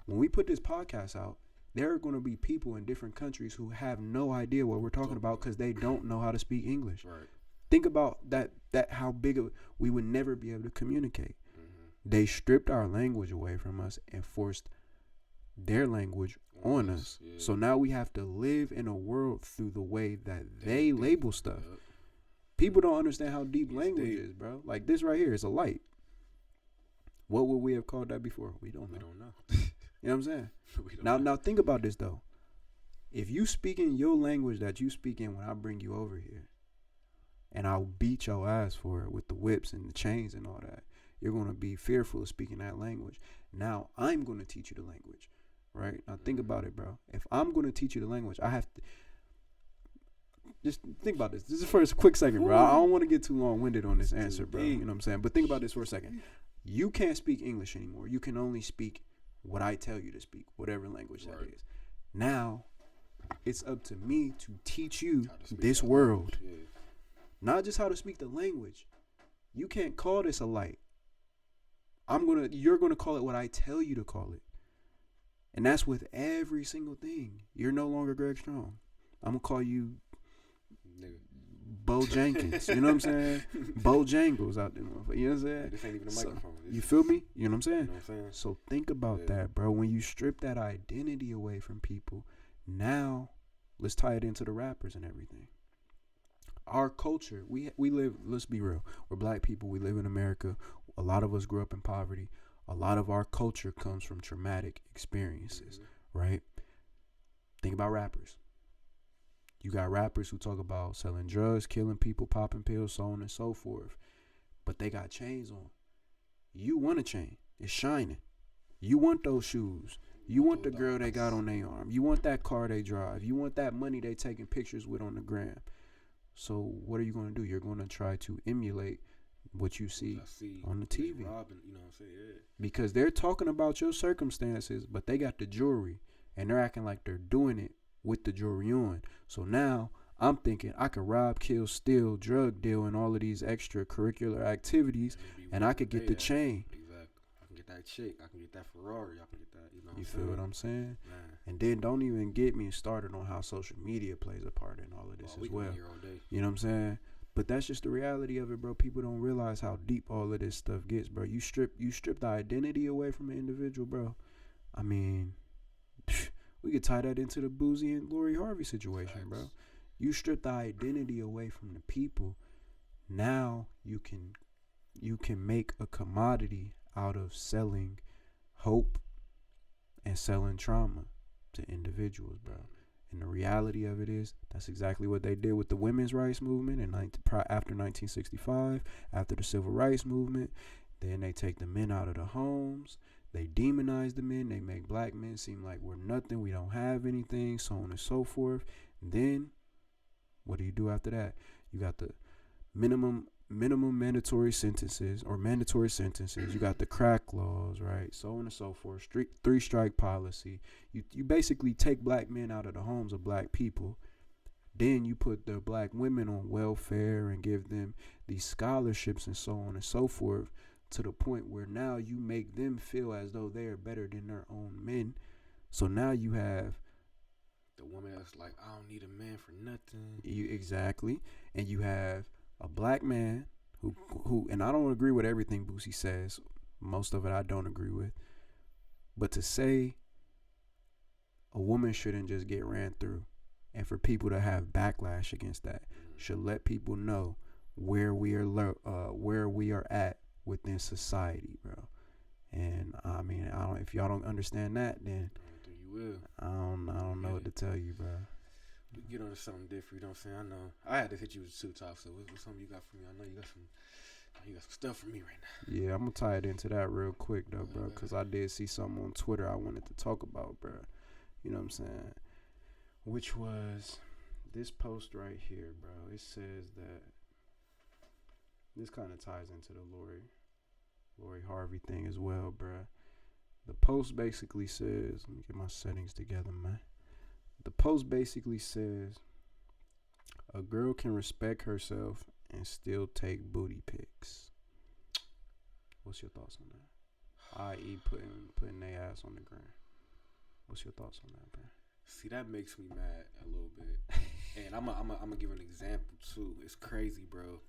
When we put this podcast out, there are going to be people in different countries who have no idea what we're talking about because they don't know how to speak English. Right. Think about that how big of we would never be able to communicate. They stripped our language away from us and forced their language on us. Yeah. So now we have to live in a world through the way that they label stuff. Yep. People don't understand how deep language is, bro. Like this right here is a light. What would we have called that before? We don't know. You know what I'm saying? Now think about this though. If you speak in your language that you speak in when I bring you over here, and I'll beat your ass for it with the whips and the chains and all that, you're going to be fearful of speaking that language. Now I'm going to teach you the language. Right? Now think about it, bro. If I'm going to teach you the language, I have to just think about this. This is for a quick second, bro. I don't want to get too long-winded on this answer, bro. You know what I'm saying? But think about this for a second. You can't speak English anymore. You can only speak what I tell you to speak, whatever language that is. Now, it's up to me to teach you this world. Yeah. Not just how to speak the language. You can't call this a light. You're gonna call it what I tell you to call it. And that's with every single thing. You're no longer Greg Strong. I'm going to call you Bo Jenkins. You know what I'm saying? Bojangles out there. You know what I'm saying? This ain't even a microphone. You feel me? You know what I'm saying? You know what I'm saying? So think about that, bro. When you strip that identity away from people, now let's tie it into the rappers and everything. Our culture, we live, let's be real. We're black people. We live in America. A lot of us grew up in poverty. A lot of our culture comes from traumatic experiences, right? Think about rappers. You got rappers who talk about selling drugs, killing people, popping pills, so on and so forth. But they got chains on. You want a chain. It's shining. You want those shoes. You want the girl they got on their arm. You want that car they drive. You want that money they taking pictures with on the gram. So what are you going to do? You're going to try to emulate what you see on the TV. Robbing, you know what I'm saying? Yeah. Because they're talking about your circumstances, but they got the jewelry, and they're acting like they're doing it with the jewelry on. So now I'm thinking I could rob, kill, steal, drug deal, and all of these extracurricular activities, and I could get the chain. Exactly. I can get that chick. I can get that Ferrari. I can get that, you know what You I'm feel saying? what I'm saying? Man. And then don't even get me started on how social media plays a part in all of this as well. You know what I'm saying? But that's just the reality of it, bro. People don't realize how deep all of this stuff gets, bro. You strip the identity away from an individual, bro. I mean, we could tie that into the Boosie and Lori Harvey situation, bro. You strip the identity away from the people. Now you can make a commodity out of selling hope and selling trauma to individuals, bro. And the reality of it is that's exactly what they did with the women's rights movement after 1965, after the civil rights movement. Then they take the men out of the homes. They demonize the men. They make black men seem like we're nothing. We don't have anything, so on and so forth. And then what do you do after that? You got the minimum mandatory sentences or mandatory sentences. You got the crack laws, right? So on and so forth. 3-strike policy. You basically take black men out of the homes of black people. Then you put the black women on welfare and give them these scholarships and so on and so forth, to the point where now you make them feel as though they are better than their own men. So now you have the woman that's like, I don't need a man for nothing. Exactly. And you have a black man who, and I don't agree with everything Boosie says. Most of it I don't agree with. But to say a woman shouldn't just get ran through, and for people to have backlash against that, should let people know where we are at within society, bro. And I mean, if y'all don't understand that, then you will. I don't know what to tell you, bro. We get on to something different, you know what I'm saying? I know I had to hit you with 2 tops, so what's something you got for me? I know you got some stuff for me right now. Yeah, I'm gonna tie it into that real quick though, bro, because I did see something on Twitter I wanted to talk about, bro. You know what I'm saying? Which was this post right here, bro. It says that this kind of ties into the Lori Harvey thing as well, bro. The post basically says, let me get my settings together, man. The post basically says a girl can respect herself and still take booty pics. What's your thoughts on that? I.e. putting their ass on the ground. What's your thoughts on that, bro? See, that makes me mad a little bit. And I'm gonna give an example too. It's crazy, bro.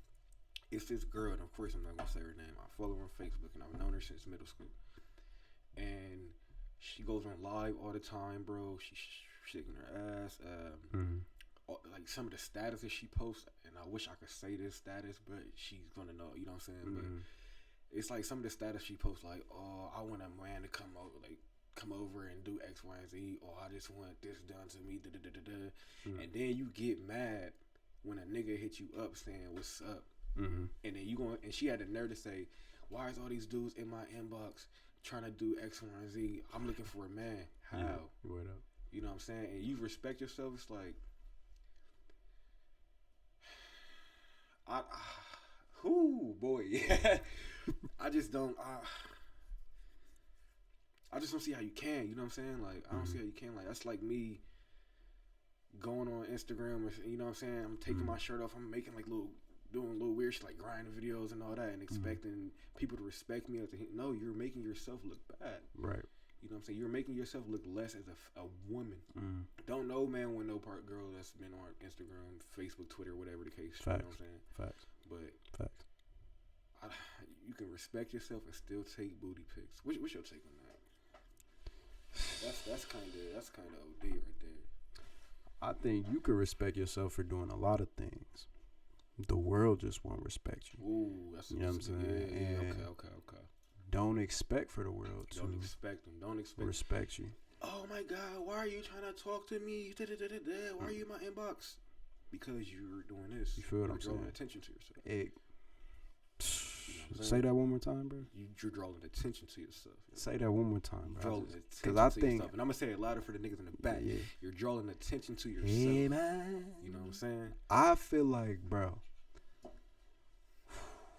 It's this girl, and of course I'm not gonna say her name. I follow her on Facebook, and I've known her since middle school. And she goes on live all the time, bro. She's shaking her ass. Like some of the statuses she posts, and I wish I could say this status, but she's gonna know. You know what I'm saying? But it's like some of the status she posts, like, oh, I want a man to come over and do X, Y, and Z, or I just want this done to me, and then you get mad when a nigga hit you up saying what's up, and then and she had the nerve to say, why is all these dudes in my inbox trying to do X, Y, and Z? I'm looking for a man. How? Yeah, word up. You know what I'm saying? And you respect yourself. It's like, boy, I just don't. I just don't see how you can. You know what I'm saying? Like, I don't see how you can. Like, that's like me going on Instagram, or, you know what I'm saying? I'm taking my shirt off. I'm making like doing little weird shit, like grinding videos and all that, and expecting people to respect me. No, you're making yourself look bad. Right. You know what I'm saying? You're making yourself look less as a woman. Don't know, man, when no part girl that's been on Instagram, Facebook, Twitter, whatever the case. Facts. You know what I'm saying? Facts. But facts. You can respect yourself and still take booty pics. What's your take on that? That's kind of OD right there. I think you could respect yourself for doing a lot of things. The world just won't respect you. Ooh, that's you know what I'm saying? Yeah, okay. Don't expect for the world to Don't expect respect you. Oh my God, why are you trying to talk to me? Why are you in my inbox? Because you're doing this. You feel what I'm saying? You're drawing attention to yourself. Say that one more time, bro. You're drawing attention to yourself. Say that one more time, bro. Because I think, and I'm gonna say it louder for the niggas in the back. Yeah. You're drawing attention to yourself. Hey, man. You know what I'm saying? I feel like, bro.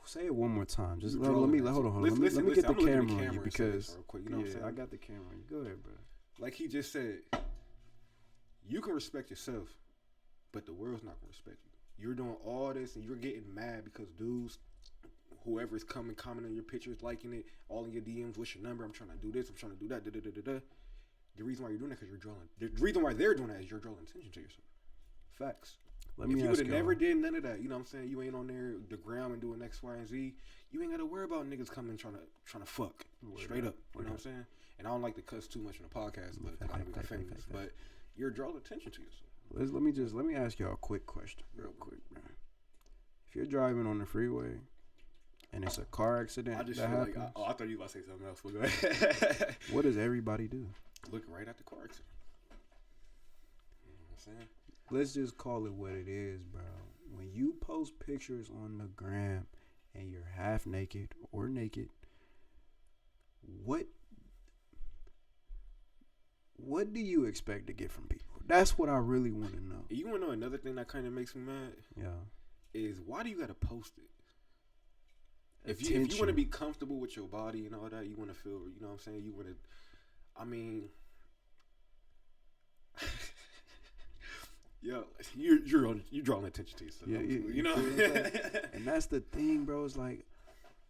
Say it one more time. Just hold on. Let me get the camera on you because quick, you know what I'm saying? I got the camera on you. Go ahead, bro. Like he just said, you can respect yourself, but the world's not gonna respect you. You're doing all this and you're getting mad because dudes, whoever is commenting on your pictures, liking it, all in your DMs, what's your number? I'm trying to do this. I'm trying to do that. The reason why you're doing that because you're drawing. The reason why they're doing that is you're drawing attention to yourself. Facts. If you would have never did none of that, you know what I'm saying? You ain't on there the ground and doing X, Y, and Z. You ain't got to worry about niggas coming trying to fuck straight up. You know what I'm saying? And I don't like to cuss too much on the podcast, but but you're drawing attention to yourself. Let me ask y'all a quick question, real quick, man. If you're driving on the freeway and it's a car accident, I just feel happens, like I thought you were about to say something else. But go ahead. What does everybody do? Look right at the car accident. You know what I'm saying? Let's just call it what it is, bro. When you post pictures on the gram and you're half naked or naked, what do you expect to get from people? That's what I really want to know. You want to know another thing that kind of makes me mad? Yeah. Is why do you got to post it? If you want to be comfortable with your body and all that, you want to feel, you know what I'm saying? You want to, I mean, yo, you're drawing attention to yourself. Yeah, you know. And that's the thing, bro. It's like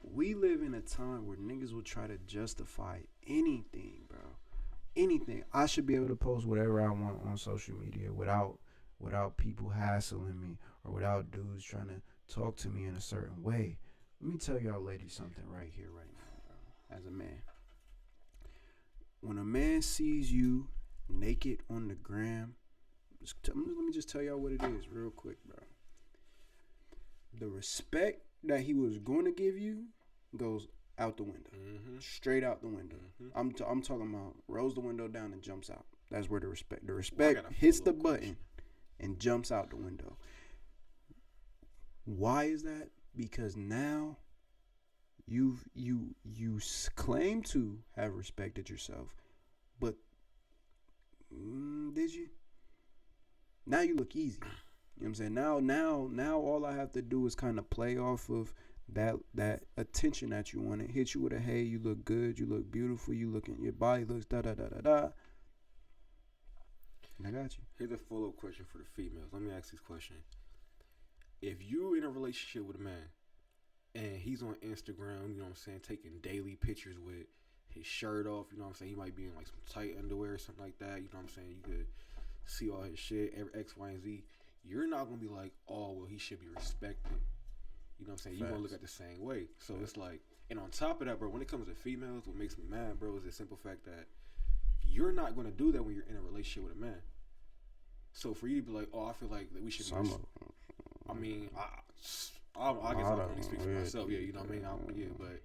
we live in a time where niggas will try to justify anything, bro. Anything. I should be able to post whatever I want on social media without people hassling me or without dudes trying to talk to me in a certain way. Let me tell y'all ladies something right here, right now, bro. As a man, when a man sees you naked on the gram, let me just tell y'all what it is real quick, bro. The respect that he was going to give you goes out the window. Straight out the window. I'm talking about rolls the window down and jumps out. That's where the respect hits the button and jumps out the window. Why is that? Because now you claim to have respected yourself, but did you? Now you look easy. You know what I'm saying? Now all I have to do is kind of play off of that attention that you wanted. Hit you with a, hey, you look good, you look beautiful, your body looks da da da da da. I got you. Here's a follow-up question for the females. Let me ask this question. If you're in a relationship with a man and he's on Instagram, you know what I'm saying, taking daily pictures with his shirt off, you know what I'm saying, he might be in like some tight underwear or something like that, you know what I'm saying, you could see all his shit, X, Y, and Z, you're not going to be like, oh, well, he should be respected. You know what I'm saying? You're going to look at the same way. So it's like, and on top of that, bro, when it comes to females, what makes me mad, bro, is the simple fact that you're not going to do that when you're in a relationship with a man. So for you to be like, oh, I feel like that we should be, I mean, I guess I can only speak for myself. Yeah, you know what I mean? But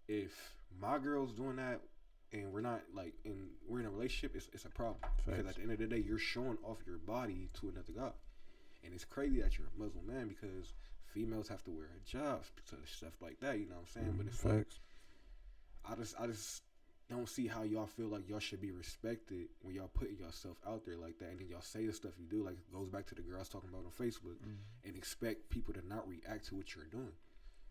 if my girl's doing that and we're not like, and we're in a relationship, it's a problem. Because at the end of the day, you're showing off your body to another guy. And it's crazy that you're a Muslim man because females have to wear hijabs, stuff like that, you know what I'm saying? But it's like, I just don't see how y'all feel like y'all should be respected when y'all putting yourself out there like that, and then y'all say the stuff you do, like it goes back to the girl I was talking about on Facebook, and expect people to not react to what you're doing.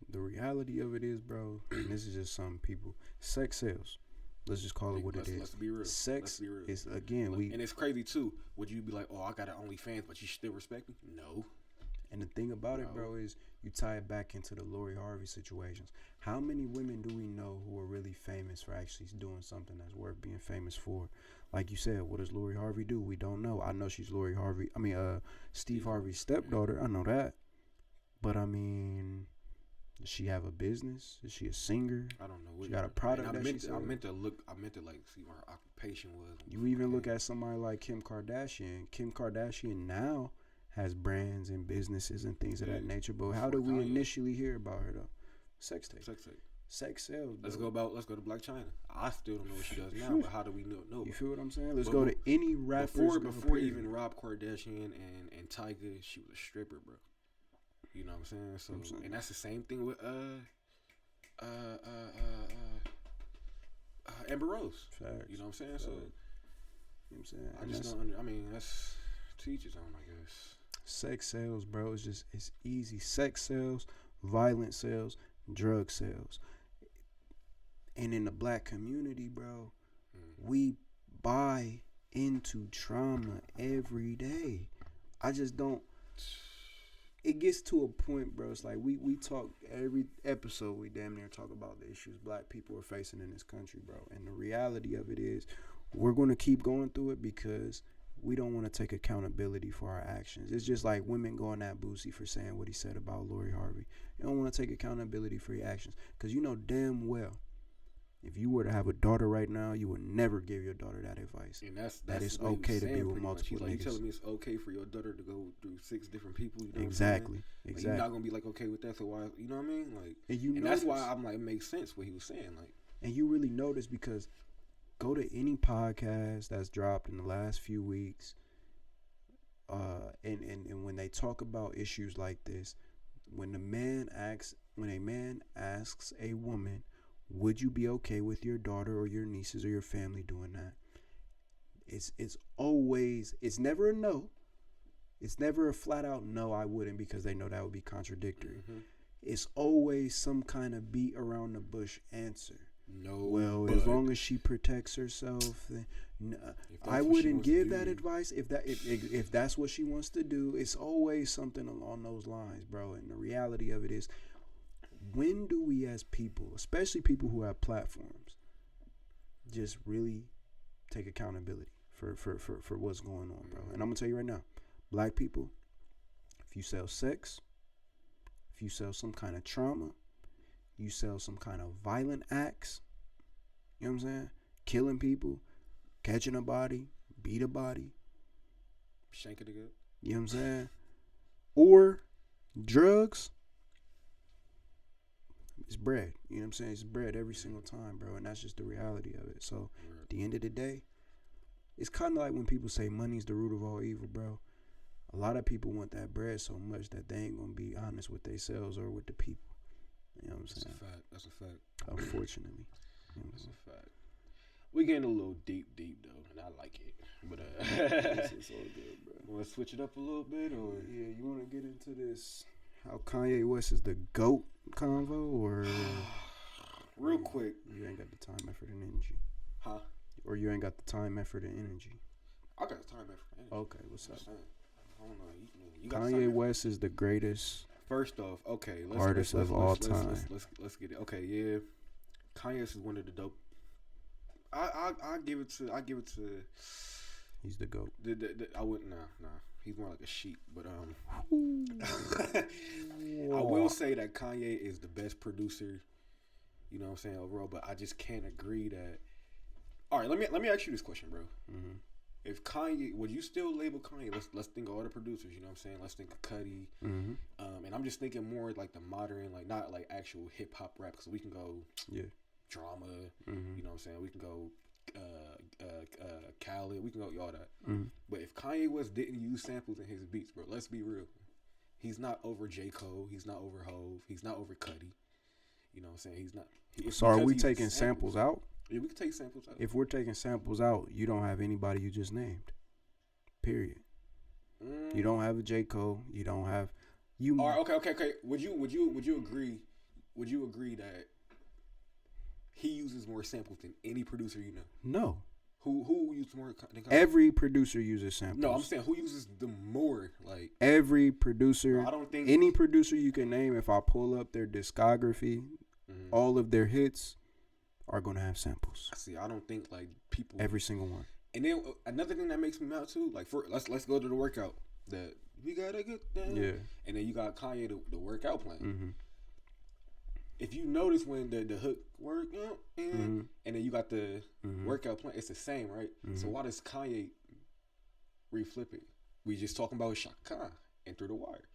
The reality of it is, bro, and this is just some people, sex sells. Let's just call it what it is. Let's be real. Sex is, again, and it's crazy too. Would you be like, oh, I got an OnlyFans, but you still respect me? No. And the thing about it, bro, is you tie it back into the Lori Harvey situations. How many women do we know who are really famous for actually doing something that's worth being famous for? Like you said, what does Lori Harvey do? We don't know. I know she's Steve Harvey's stepdaughter. I know that. But, I mean, does she have a business? Is she a singer? I don't know. She got a product I meant to like see what her occupation was. You even look at somebody like Kim Kardashian. Kim Kardashian now has brands and businesses and things of that nature. But how did we initially hear about her though? Sex tape. Sex sales. Let's go to Black China. I still don't know what she does now, but how do we know? You feel what I'm saying? Let's go to any rapper. Before even Rob Kardashian and Tyga, she was a stripper, bro. You know what I'm saying? So and that's the same thing with Amber Rose. Facts. You know what I'm saying? So you know what I'm saying? I just don't I mean, that's to each his own, I guess. Sex sales, bro. It's easy. Sex sales, violent sales, drug sales. And in the black community, bro, we buy into trauma every day. I just don't. It gets to a point, bro. It's like we talk every episode. We damn near talk about the issues black people are facing in this country, bro. And the reality of it is, we're going to keep going through it because we don't want to take accountability for our actions. It's just like women going at Boosie for saying what he said about Lori Harvey. You don't want to take accountability for your actions because you know damn well if you were to have a daughter right now, you would never give your daughter that advice. And that's it's okay to be with multiple niggas. You telling me it's okay for your daughter to go through 6 different people? You know exactly. Like, you're not gonna be like okay with that. So why? You know what I mean? Like, and that's why I'm like, it makes sense what he was saying. Like, and you really notice because go to any podcast that's dropped in the last few weeks. And when they talk about issues like this, when a man asks a woman, would you be okay with your daughter or your nieces or your family doing that? It's always, it's never a no. It's never a flat out no, I wouldn't, because they know that would be contradictory. Mm-hmm. It's always some kind of beat around the bush answer. No. Well, as long as she protects herself, then I wouldn't give that advice. If that's what she wants to do, it's always something along those lines, bro. And the reality of it is, when do we as people, especially people who have platforms, just really take accountability for what's going on, bro? And I'm gonna tell you right now, black people, if you sell sex, if you sell some kind of trauma, you sell some kind of violent acts, you know what I'm saying? Killing people, catching a body, beat a body, shank it again. You know what I'm saying? Or drugs, it's bread. You know what I'm saying? It's bread every single time, bro. And that's just the reality of it. So at the end of the day, it's kind of like when people say money's the root of all evil, bro. A lot of people want that bread so much that they ain't going to be honest with themselves or with the people. You know what I'm saying? That's a fact. Unfortunately. That's a fact. We're getting a little deep though, and I like it. But it's all good, bro. Want to switch it up a little bit, or yeah, you want to get into this? How Kanye West is the GOAT convo, or real quick? You ain't got the time, effort, and energy. Huh? Or you ain't got the time, effort, and energy. I got a time for that. Okay, what's up? I don't know. You got Kanye West is the greatest. First off, okay, artist of all time. Let's get it. Okay, yeah, Kanye is one of the dope. I give it to. He's the GOAT. I wouldn't. Nah. He's more like a sheep. But I will say that Kanye is the best producer. You know what I'm saying overall. But I just can't agree that. All right, let me ask you this question, bro. Mm-hmm. If Kanye, would you still label Kanye? Let's think of all the producers. You know what I'm saying? Let's think of Cudi. Mm-hmm. And I'm just thinking more like the modern, like not like actual hip hop rap, because we can go drama. Mm-hmm. You know what I'm saying? We can go Khaled. We can go all that. Mm-hmm. But if Kanye West didn't use samples in his beats, bro, let's be real. He's not over J. Cole. He's not over Hove. He's not over Cudi. You know what I'm saying? He's not. So are we taking samples out? Yeah, we can take samples out. If we're taking samples out, you don't have anybody you just named. Period. You don't have a J. Cole. You don't have you. All right, okay. Would you agree? Would you agree that he uses more samples than any producer you know? No. Who uses more than Kanye? Every producer uses samples. No, I'm saying who uses them more? Like every producer. No, I don't think any producer you can name. If I pull up their discography, all of their hits are going to have samples. See, I don't think like people. Every single one. And then another thing that makes me mad too, like let's go to the workout. That we gotta get down. Yeah. And then you got Kanye the workout plan. Mm-hmm. If you notice when the hook work out and then you got the workout plan, it's the same, right? Mm-hmm. So why does Kanye reflip it? We just talking about Shaka Khan and Through the Wire.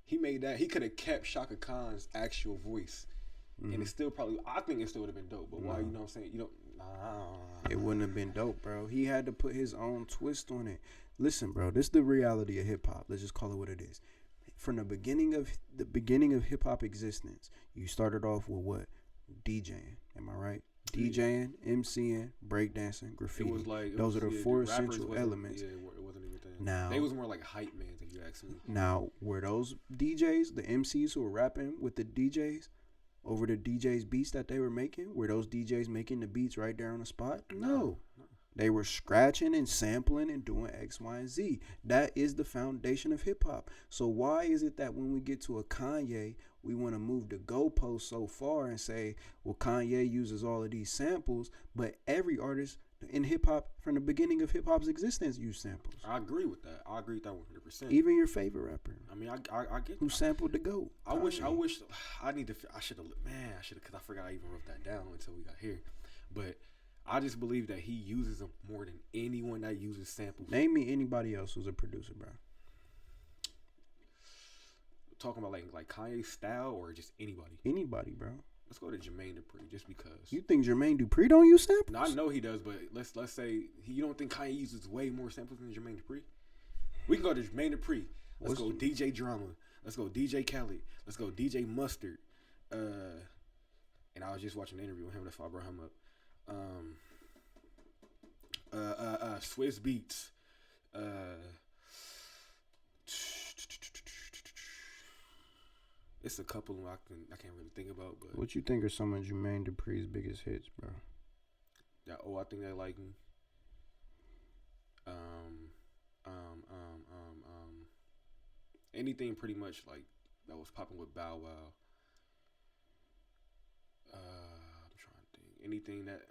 He made that. He could have kept Shaka Khan's actual voice. And it's still probably, I think it still would have been dope. But why, you know what I'm saying? You don't, It wouldn't have been dope, bro. He had to put his own twist on it. Listen, bro, this is the reality of hip hop. Let's just call it what it is. From the beginning of hip hop existence, you started off with what? DJing. Am I right? DJing, MCing, breakdancing, graffiti. It was like, those are the four essential elements. Yeah, it wasn't even thing. Now, they was more like hype man, if you ask me. Now, were those DJs, the MCs who were rapping with the DJs, over the DJs' beats that they were making? Were those DJs making the beats right there on the spot? No. They were scratching and sampling and doing X, Y, and Z. That is the foundation of hip hop. So why is it that when we get to a Kanye, we want to move the goalpost so far and say, well, Kanye uses all of these samples, but every artist in hip hop from the beginning of hip hop's existence used samples? I agree with that. I agree with that 100%. Even your favorite rapper. I mean, I get who sampled the GOAT. I wish I should have, because I forgot I even wrote that down until we got here. But I just believe that he uses them more than anyone that uses samples. Name me anybody else who's a producer, bro. Talking about like Kanye's style or just anybody? Anybody, bro. Let's go to Jermaine Dupri, just because. You think Jermaine Dupri don't use samples? No, I know he does, but let's say you don't think Kanye uses way more samples than Jermaine Dupri? We can go to Jermaine Dupri. Let's go DJ Drama. Let's go DJ Khaled. Let's go DJ Mustard. And I was just watching an interview with him. That's why I brought him up. Swiss Beats. It's a couple I can't really think about, but what you think are some of Jermaine Dupri's biggest hits, bro? Yeah, I think they like me. Anything pretty much like that was popping with Bow Wow. I'm trying to think. Anything that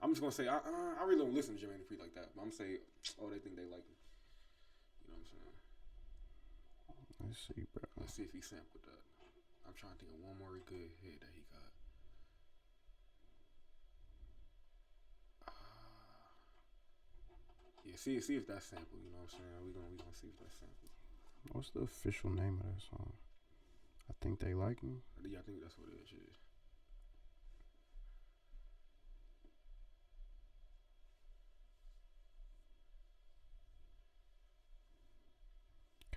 I'm just gonna say I really don't listen to Jermaine Dupri like that, but I'm saying they think they like me. You know what I'm saying? Let's see, bro. Let's see if he sampled that. I'm trying to think of one more good hit that he got. Yeah, see if that's sample. You know what I'm saying? We gonna see if that's sample. What's the official name of that song? I think they like me. Yeah, I think that's what it is.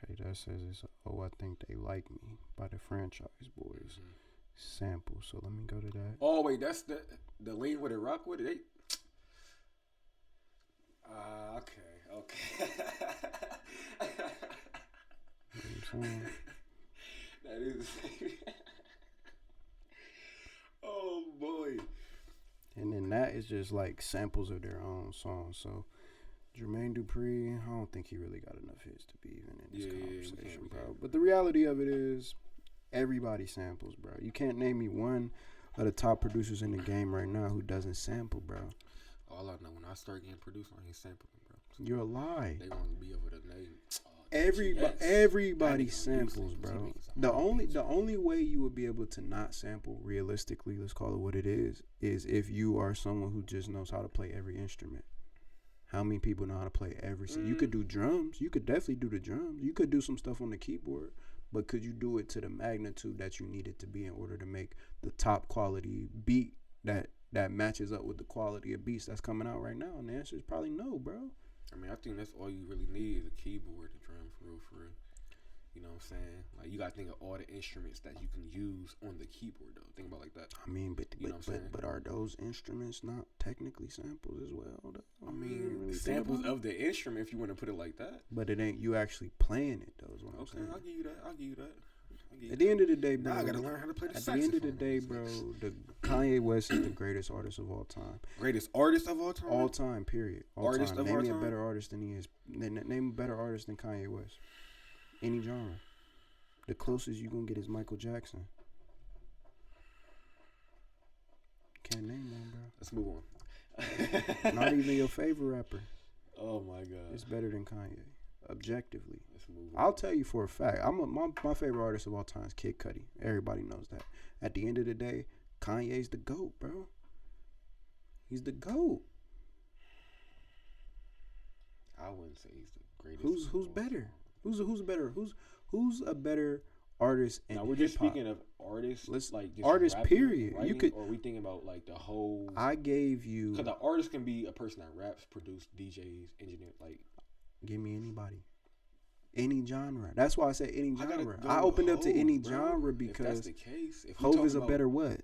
Okay, that says it's I Think They Like Me by the Franchise Boys. Sample. So let me go to that. Oh wait, that's the Lean With It, Rock With It. Okay. You know what I'm saying? That is. Oh boy. And then that is just like samples of their own songs. So Jermaine Dupri, I don't think he really got enough hits to be even in this conversation, we bro. can't. But the reality of it is, everybody samples, bro. You can't name me one of the top producers in the game right now who doesn't sample, bro. All I know, when I start getting produced, I ain't sampling, bro. You're a lie. They gonna be able to name. Everybody samples, bro. The only way you would be able to not sample realistically, let's call it what it is if you are someone who just knows how to play every instrument. How many people know how to play every? You could do drums. You could definitely do the drums. You could do some stuff on the keyboard, but could you do it to the magnitude that you need it to be in order to make the top quality beat that matches up with the quality of beats that's coming out right now? And the answer is probably no, bro. I mean, I think that's all you really need is a keyboard, the drum, for real. You know what I'm saying? Like, you gotta think of all the instruments that you can use on the keyboard, though. Think about it like that. I mean, but are those instruments not technically samples as well, though? I mean, really samples of the instrument, if you want to put it like that. But it ain't you actually playing it, though, is what I'm saying. Okay, I'll give you that. At the end of the day, bro. Now I gotta learn how to play the saxophone. At the end of the day, bro, Kanye West is the greatest artist of all time. Greatest artist of all time? All time, period. Artist of all time? Name me a better artist than he is. Name a better artist than Kanye West. Any genre. The closest you gonna get is Michael Jackson. Can't name one, bro. Let's move on. Not even your favorite rapper. Oh my God. It's better than Kanye. Objectively. Let's move on. I'll tell you for a fact. My favorite artist of all time is Kid Cudi. Everybody knows that. At the end of the day, Kanye's the GOAT, bro. He's the GOAT. I wouldn't say he's the greatest. Who's better? Who's better? Who's a better artist in hip-hop? Now we're just speaking of artists, like just artists. Rapping, period. Writing, you could. Or are we thinking about like the whole? I gave you. Because the artist can be a person that raps, produces, DJs, engineer. Like, give me anybody, any genre. That's why I said any genre. I opened up to any genre because if that's the case, if Hov is a better what?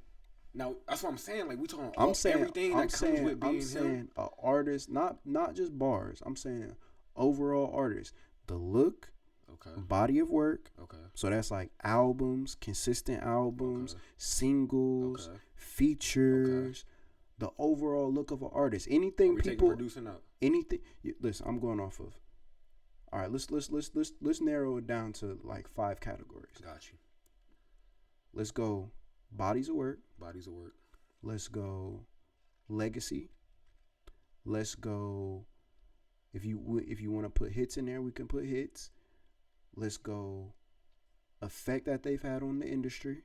Now that's what I'm saying. Like we talking everything that comes with being him. An artist, not just bars. I'm saying overall artist. The look. Okay. Body of work. Okay. So that's like albums, consistent albums, singles, features, the overall look of an artist. Anything people producing out. Anything. Listen, I'm going off of. All right, let's narrow it down to like 5 categories. Got you. Let's go bodies of work. Bodies of work. Let's go legacy. Let's go. If you want to put hits in there, we can put hits. Let's go effect that they've had on the industry.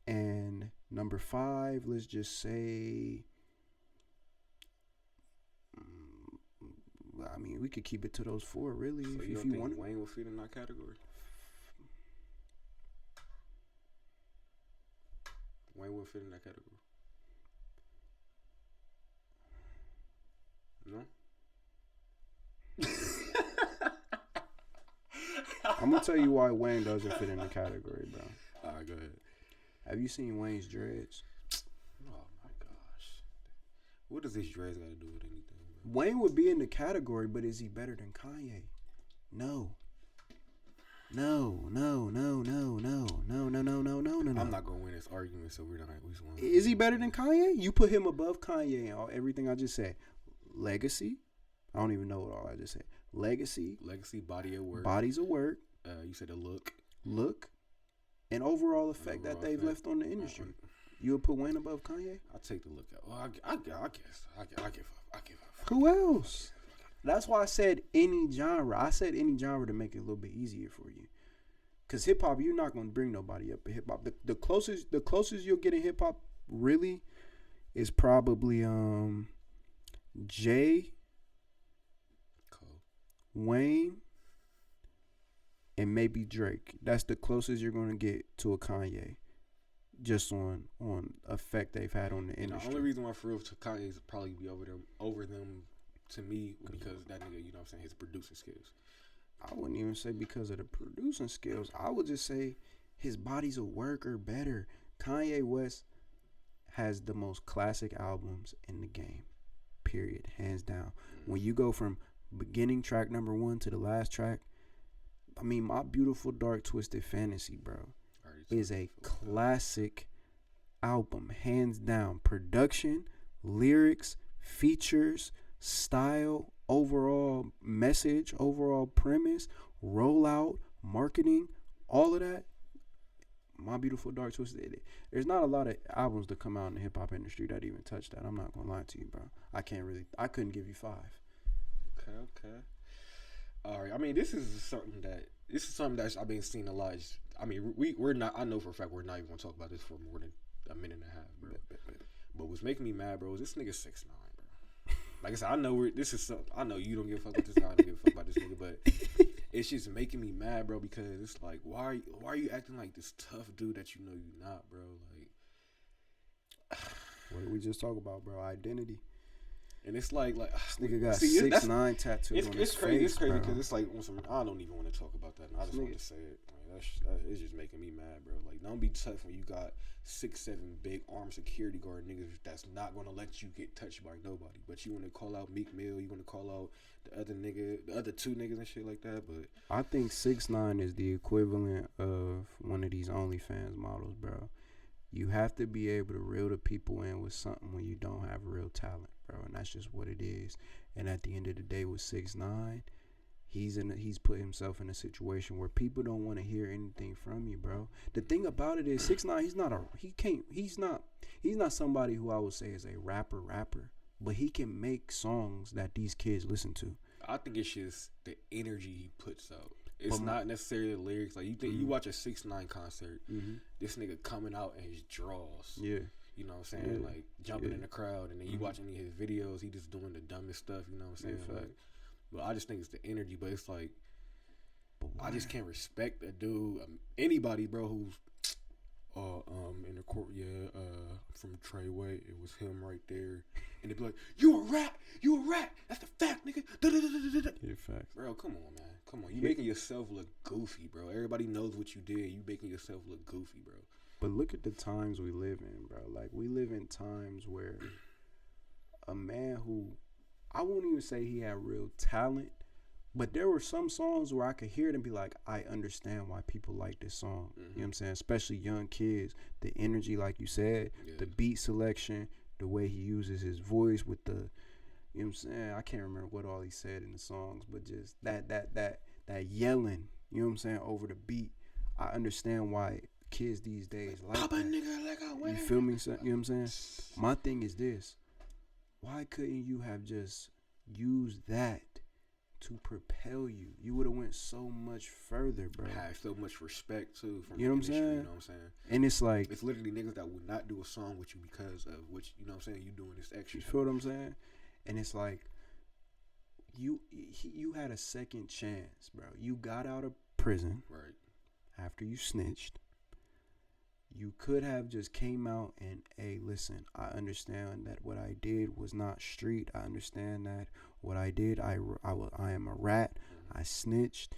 And number 5, let's just say, I mean, we could keep it to those 4, really, so if you want. Wayne will fit in that category? Wayne will fit in that category. No? I'm gonna tell you why Wayne doesn't fit in the category, bro. All right, go ahead. Have you seen Wayne's dreads? Oh my gosh, what does these dreads got to do with anything, bro? Wayne would be in the category, but is he better than Kanye? No. I'm not gonna win this argument, so we're not. Is he better than Kanye? You put him above Kanye and everything I just said. Legacy. I don't even know what all I just said. Legacy, body of work. Bodies of work. You said the look, and overall effect that they've left on the industry. You would put Wayne above Kanye? I'll take the look out. Well, I guess. I give up. Who else? That's why I said any genre. I said any genre to make it a little bit easier for you. Cause hip hop, you're not gonna bring nobody up in hip hop. The closest you'll get in hip hop really is probably Jay, Cole, Wayne, and maybe Drake. That's the closest you're gonna get to a Kanye, just on effect they've had on the industry. The only reason why for real Kanye is probably be over them to me because that nigga, you know what I'm saying, his producing skills. I wouldn't even say because of the producing skills. I would just say his bodies of work are better. Kanye West has the most classic albums in the game. Period. Hands down. When you go from beginning track number 1 to the last track, I mean, My Beautiful Dark Twisted Fantasy, bro, is a classic album. Hands down. Production, lyrics, features, style, overall message, overall premise, rollout, marketing, all of that. My Beautiful Dark Twisted. There's not a lot of albums that come out in the hip hop industry that even touch that. I'm not gonna lie to you, bro. I couldn't give you five. Okay. All right. I mean, this is something that I've been seeing a lot. I mean, we're not. I know for a fact we're not even gonna talk about this for more than a minute and a half, bro. But what's making me mad, bro, is this nigga 6ix9ine, bro. Like I said, I know this is something. I know you don't give a fuck about this guy. I don't give a fuck about this nigga, but it's just making me mad, bro, because it's like, why are you acting like this tough dude that you know you're not, bro? Like, what did we just talk about, bro? Identity. and it's like this nigga got 6ix9ine tattooed on his crazy. face, It's crazy bro. because it's like I don't even want to talk about that. I just want to say it. Like, it's just making me mad, bro. Like, don't be tough when you got 6'7" big armed security guard niggas that's not gonna let you get touched by nobody. But you want to call out Meek Mill, you want to call out the other two niggas and shit like that. But I think 6ix9ine is the equivalent of one of these OnlyFans models, bro. You have to be able to reel the people in with something when you don't have real talent, bro, and that's just what it is. And at the end of the day, with 6ix9ine, he's put himself in a situation where people don't want to hear anything from you, bro. The thing about it is 6ix9ine, he's not somebody who I would say is a rapper, but he can make songs that these kids listen to. I think it's just the energy he puts out. It's not necessarily the lyrics. Like, you think you watch a 6ix9ine concert, this nigga coming out in his draws. Yeah. You know what I'm saying? Yeah. Like, jumping in the crowd, and then you watch any of his videos, he just doing the dumbest stuff, you know what I'm saying? Yeah, like, but I just think it's the energy, but it's like, I just can't respect a dude, anybody, bro, who's in the court, from Treyway, it was him right there, and they'd be like, you a rat, that's the fact, nigga. Yeah, facts. Bro, come on, man, come on, you making yourself look goofy, bro. Everybody knows what you did, you making yourself look goofy, bro. But look at the times we live in, bro. Like, we live in times where a man who, I won't even say he had real talent, but there were some songs where I could hear it and be like, I understand why people like this song. You know what I'm saying? Especially young kids. The energy, like you said, the beat selection, the way he uses his voice with the, you know what I'm saying? I can't remember what all he said in the songs, but just that yelling, you know what I'm saying, over the beat. I understand why kids these days like Papa that. Nigga like I win. You feel me? You know what I'm saying? My thing is this. Why couldn't you have just used that to propel you? You would have went so much further, bro. I have so much respect too from you know the what I'm industry, saying? you know what I'm saying? And it's like, it's literally niggas that would not do a song with you because of which, you know what I'm saying, you doing this extra. You feel what I'm saying? And it's like, you had a second chance, bro. You got out of prison right after you snitched. You could have just came out and, hey, listen, I understand that what I did was not street. I understand that what I did, I am a rat. I snitched.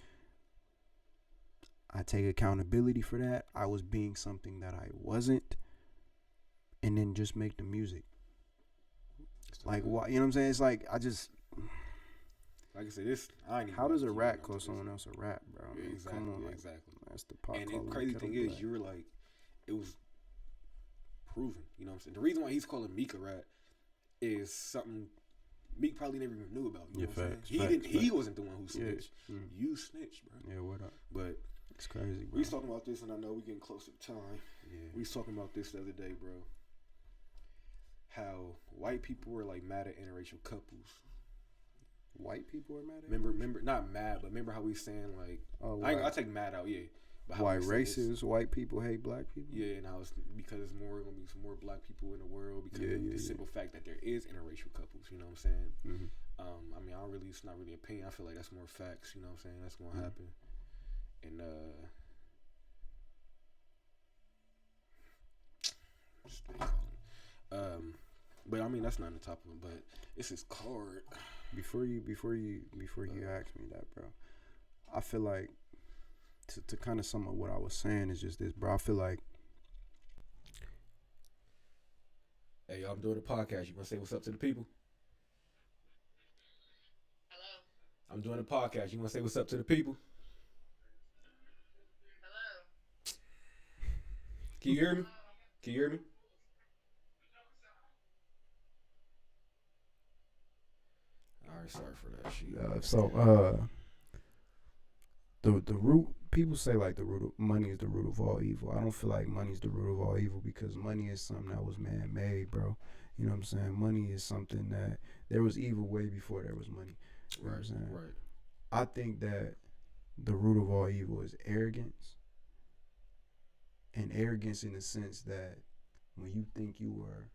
I take accountability for that. I was being something that I wasn't. And then just make the music. Like, why? You know what I'm saying? It's like, like I said, this. I ain't even how does a keep rat going call into someone else a rat, bro? I mean, exactly, come on, like, exactly. That's the pot. And the crazy thing is, you're like, it was proven. You know what I'm saying? The reason why he's calling Meek a rat is something Meek probably never even knew about. You know what I'm saying? He wasn't the one who snitched. Yeah. You snitched, bro. Yeah, what up? But it's crazy, bro. We was talking about this, and I know we getting close to time. Yeah. We was talking about this the other day, bro. How white people were like mad at interracial couples. White people are mad at remember not mad, but remember how we saying like, I take mad out, yeah. But why racist white people hate black people? Yeah, and how it's because it's gonna be some more black people in the world because of the simple fact that there is interracial couples. You know what I'm saying? Mm-hmm. I mean, it's not really opinion. I feel like that's more facts. You know what I'm saying? That's gonna happen. And but I mean that's not the topic. But it's his card. Before you ask me that, bro, I feel like to kind of sum up what I was saying is just this, bro. I feel like, hey, I'm doing a podcast. You want to say what's up to the people? Hello. I'm doing a podcast. You want to say what's up to the people? Hello. Can you hear me? Can you hear me? All right, sorry for that shit. The root, people say like the root of money is the root of all evil. I don't feel like money is the root of all evil, because money is something that was man made, bro. You know what I'm saying? Money is something that, there was evil way before there was money. You know what I'm saying? Right. I think that the root of all evil is arrogance. And arrogance in the sense that when you think you are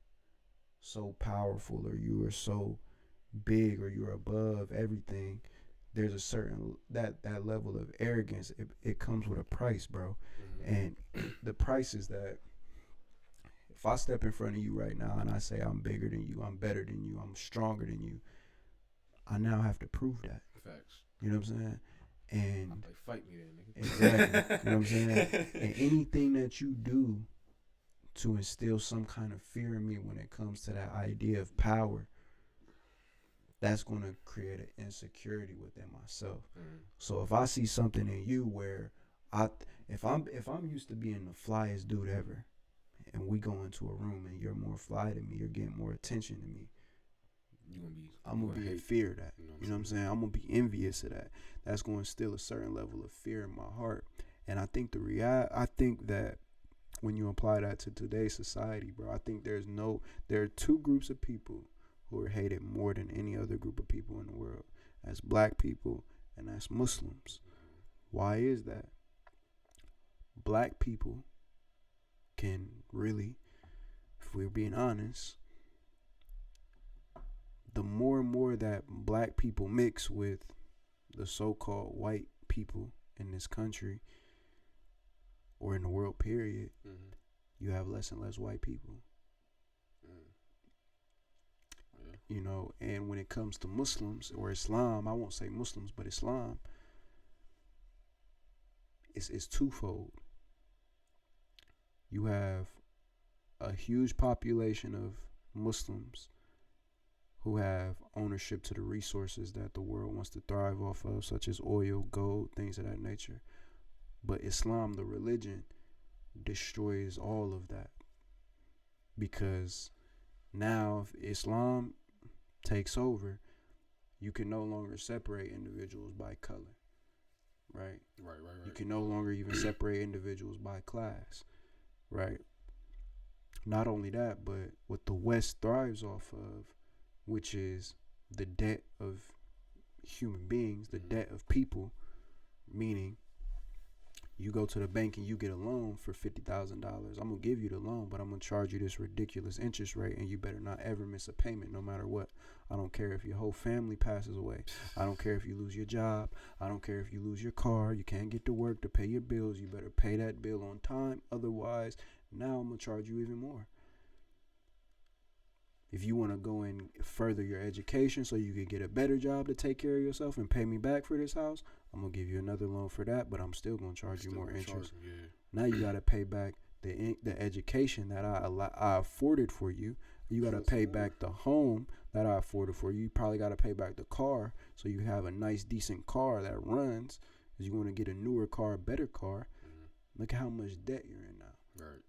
so powerful, or you are so big, or you're above everything, there's a certain that level of arrogance. It comes with a price, bro. And the price is that if I step in front of you right now and I say I'm bigger than you, I'm better than you, I'm stronger than you, I now have to prove that. Facts. You know what I'm saying? And I'm like, fight me then, nigga. exactly. You know what I'm saying? And anything that you do to instill some kind of fear in me when it comes to that idea of power, that's going to create an insecurity within myself. So if I see something in you where if I'm used to being the flyest dude ever, and we go into a room and you're more fly than me, you're getting more attention than me, I'm gonna be in fear of that. You know what I'm saying? I'm gonna be envious of that. That's going to instill a certain level of fear in my heart. And I think I think that when you apply that to today's society, bro, I think there are two groups of people who are hated more than any other group of people in the world. That's black people and that's Muslims. Why is that? Black people can really, if we're being honest, the more and more that black people mix with the so-called white people in this country or in the world period, you have less and less white people. You know, and when it comes to Muslims or Islam, I won't say Muslims, but Islam, it's twofold. You have a huge population of Muslims who have ownership to the resources that the world wants to thrive off of, such as oil, gold, things of that nature. But Islam, the religion, destroys all of that. Because now if Islam takes over, you can no longer separate individuals by color. Right? Right. You can no longer even separate individuals by class. Right? Not only that, but what the West thrives off of, which is the debt of human beings, the debt of people, meaning you go to the bank and you get a loan for $50,000. I'm going to give you the loan, but I'm going to charge you this ridiculous interest rate, and you better not ever miss a payment no matter what. I don't care if your whole family passes away. I don't care if you lose your job. I don't care if you lose your car. You can't get to work to pay your bills. You better pay that bill on time. Otherwise, now I'm going to charge you even more. If you want to go and further your education so you can get a better job to take care of yourself and pay me back for this house, I'm going to give you another loan for that, but I'm still going to charge you more interest. Now you got to pay back the education that I afforded for you. You got to pay back the home that I afforded for you. You probably got to pay back the car so you have a nice, decent car that runs, because you want to get a newer car, a better car. Look at how much debt you're in now. Right.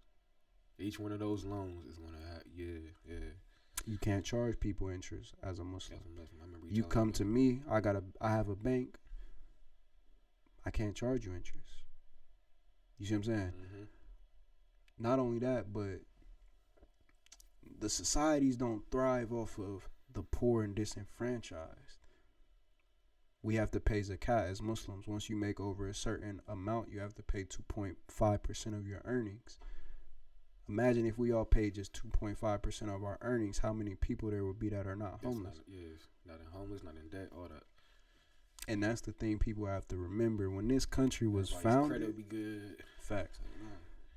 Each one of those loans is going to have, yeah. You can't charge people interest as a Muslim. I remember you come to me, I have a bank. I can't charge you interest. You see what I'm saying? Not only that, but the societies don't thrive off of the poor and disenfranchised. We have to pay zakat as Muslims. Once you make over a certain amount, you have to pay 2.5% of your earnings. Imagine if we all paid just 2.5% of our earnings, how many people there would be that are not homeless. Not in homeless, not in debt, all that. And that's the thing people have to remember. When this country was Everybody's founded, credit would be good. Facts.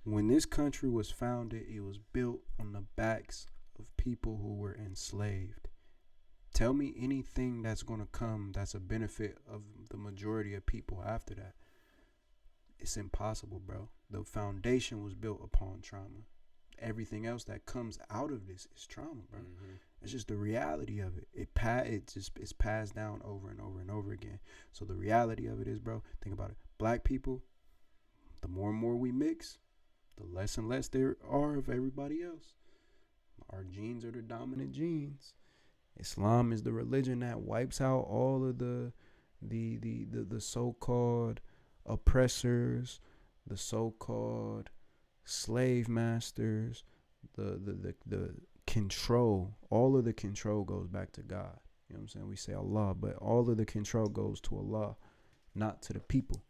When this country was founded, it was built on the backs of people who were enslaved. Tell me anything that's going to come that's a benefit of the majority of people after that. It's impossible, bro. The foundation was built upon trauma. Everything else that comes out of this is trauma, bro. It's just the reality of it. It's passed down over and over and over again. So the reality of it is, bro, think about it. Black people, the more and more we mix, the less and less there are of everybody else. Our genes are the dominant genes. Islam is the religion that wipes out all of the so-called oppressors, the so-called slave masters, the control. All of the control goes back to God. You know what I'm saying? We say Allah, but all of the control goes to Allah, not to the people.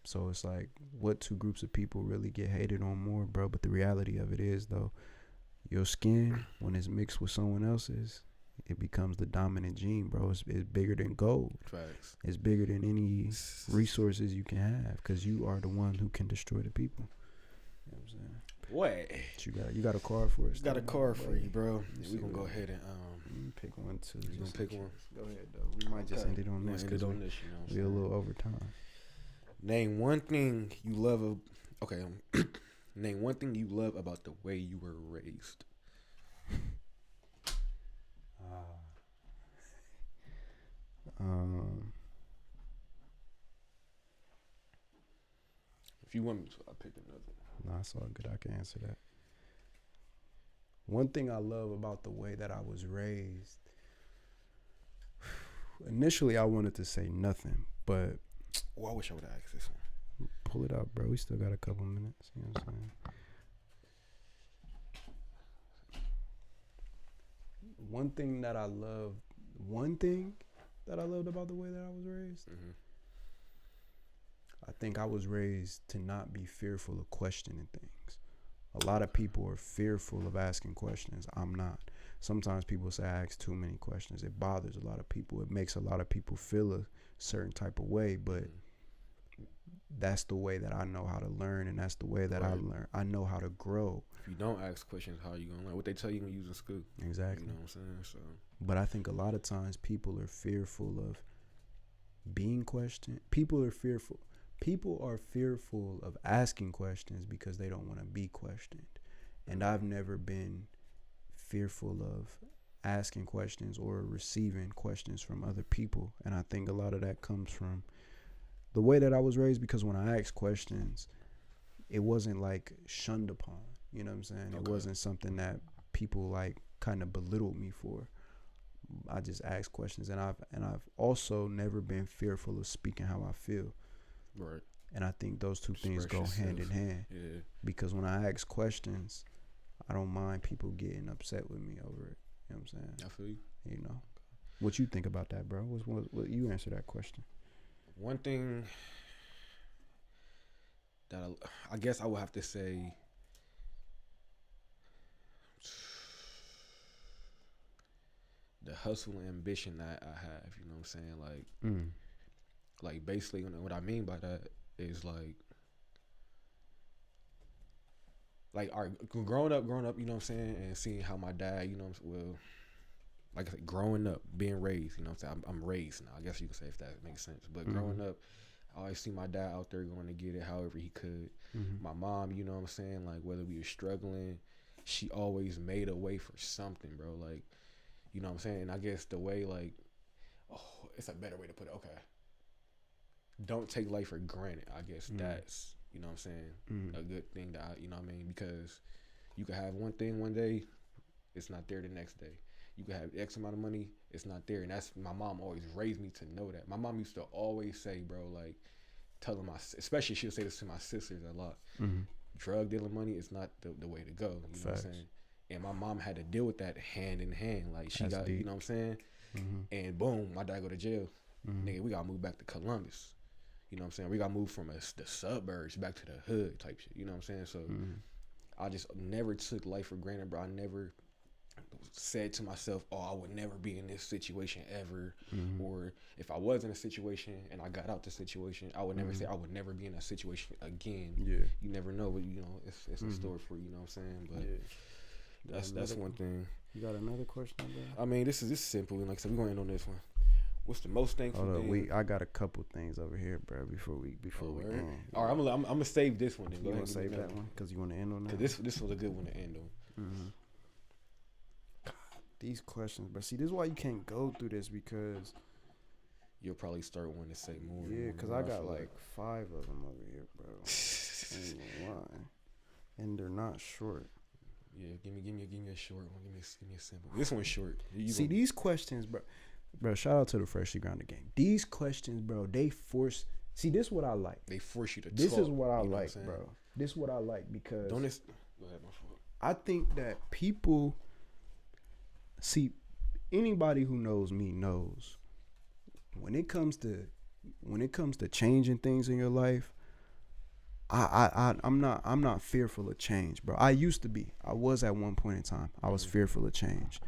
So it's like, what two groups of people really get hated on more, bro? But the reality of it is, though, your skin, when it's mixed with someone else's, it becomes the dominant gene, bro. It's bigger than gold. Facts. It's bigger than any resources you can have, because you are the one who can destroy the people. You know what I'm saying? What? You got a card for us? Got a card for you, bro. Yeah, we gonna go ahead and pick one too. You gonna pick one? Go ahead, though. We might just end it on this because we're a little over time. Name one thing you love. Okay. Name one thing you love about the way you were raised. If you want me to, I'll pick another one. Nah, it's all good. I can answer that. One thing I love about the way that I was raised. Initially, I wanted to say nothing, but. I wish I would have asked this one. Pull it up, bro. We still got a couple minutes. You know what I'm saying? One thing that I loved about the way that I was raised. Mm-hmm. I think I was raised to not be fearful of questioning things. A lot of people are fearful of asking questions. I'm not. Sometimes people say I ask too many questions. It bothers a lot of people. It makes a lot of people feel a certain type of way, but that's the way that I know how to learn, and that's the way that I learn. I know how to grow. If you don't ask questions, how are you gonna learn? What they tell you when you use in school. Exactly. You know what I'm saying? So. But I think a lot of times people are fearful of being questioned. People are fearful of asking questions because they don't want to be questioned. And I've never been fearful of asking questions or receiving questions from other people. And I think a lot of that comes from the way that I was raised, because when I asked questions, it wasn't like shunned upon. You know what I'm saying? Okay. It wasn't something that people like kind of belittled me for. I just asked questions, and I've also never been fearful of speaking how I feel. Right. And I think those two things go hand in hand. Yeah. Because when I ask questions, I don't mind people getting upset with me over it. You know what I'm saying? I feel you. You know. What you think about that, bro? What you answer that question? One thing that I guess I would have to say, the hustle and ambition that I have, you know what I'm saying? Like basically, what I mean by that is like growing up, you know what I'm saying, and seeing how my dad, you know, like I said, growing up, being raised, you know what I'm saying, I'm raised now, I guess you could say, if that makes sense. But growing up, I always see my dad out there going to get it however he could. My mom, you know what I'm saying, like whether we were struggling, she always made a way for something, bro. Like, you know what I'm saying? And I guess the way, like, it's a better way to put it. Okay. Don't take life for granted. I guess that's, you know what I'm saying, a good thing that you know what I mean? Because you could have one thing one day, it's not there the next day. You could have X amount of money, it's not there. And that's, my mom always raised me to know that. My mom used to always say, bro, like, telling especially she'll say this to my sisters a lot, drug dealing money is not the way to go. You know what I'm saying? And my mom had to deal with that hand in hand. Like, she got, you know what I'm saying? And boom, my dad go to jail. Nigga, we got to move back to Columbus. You know what I'm saying? We got to move from the suburbs back to the hood type shit. You know what I'm saying? So I just never took life for granted, bro. I never said to myself, I would never be in this situation ever. Or if I was in a situation and I got out the situation, I would never say I would never be in that situation again. Yeah. You never know, but you know, it's a story for you, you know what I'm saying? But that's one thing. You got another question, bro? I mean, this is simple. And like I said, we're going to end on this one. What's the most thankful thing? I got a couple things over here, bro. Before we end. All right, I'm gonna save this one. Then you want to save that one because you want to end on that? Because this was a good one to end on. God, these questions, but see, this is why you can't go through this, because you'll probably start wanting to say more. Yeah, because I got like 5 of them over here, bro. Ain't gonna lie. And they're not short. Yeah, give me a short one. Give me a simple. This one's short. These questions, bro. Bro, shout out to the Freshly Grounded gang. These questions, bro, they force. See, this is what I like. They force you to. This talk, is what I you know like, what bro. This is what I like because. Go ahead, my fault. I think that people. See, anybody who knows me knows. When it comes to changing things in your life, I'm not fearful of change, bro. I used to be. I was at one point in time. I was fearful of change.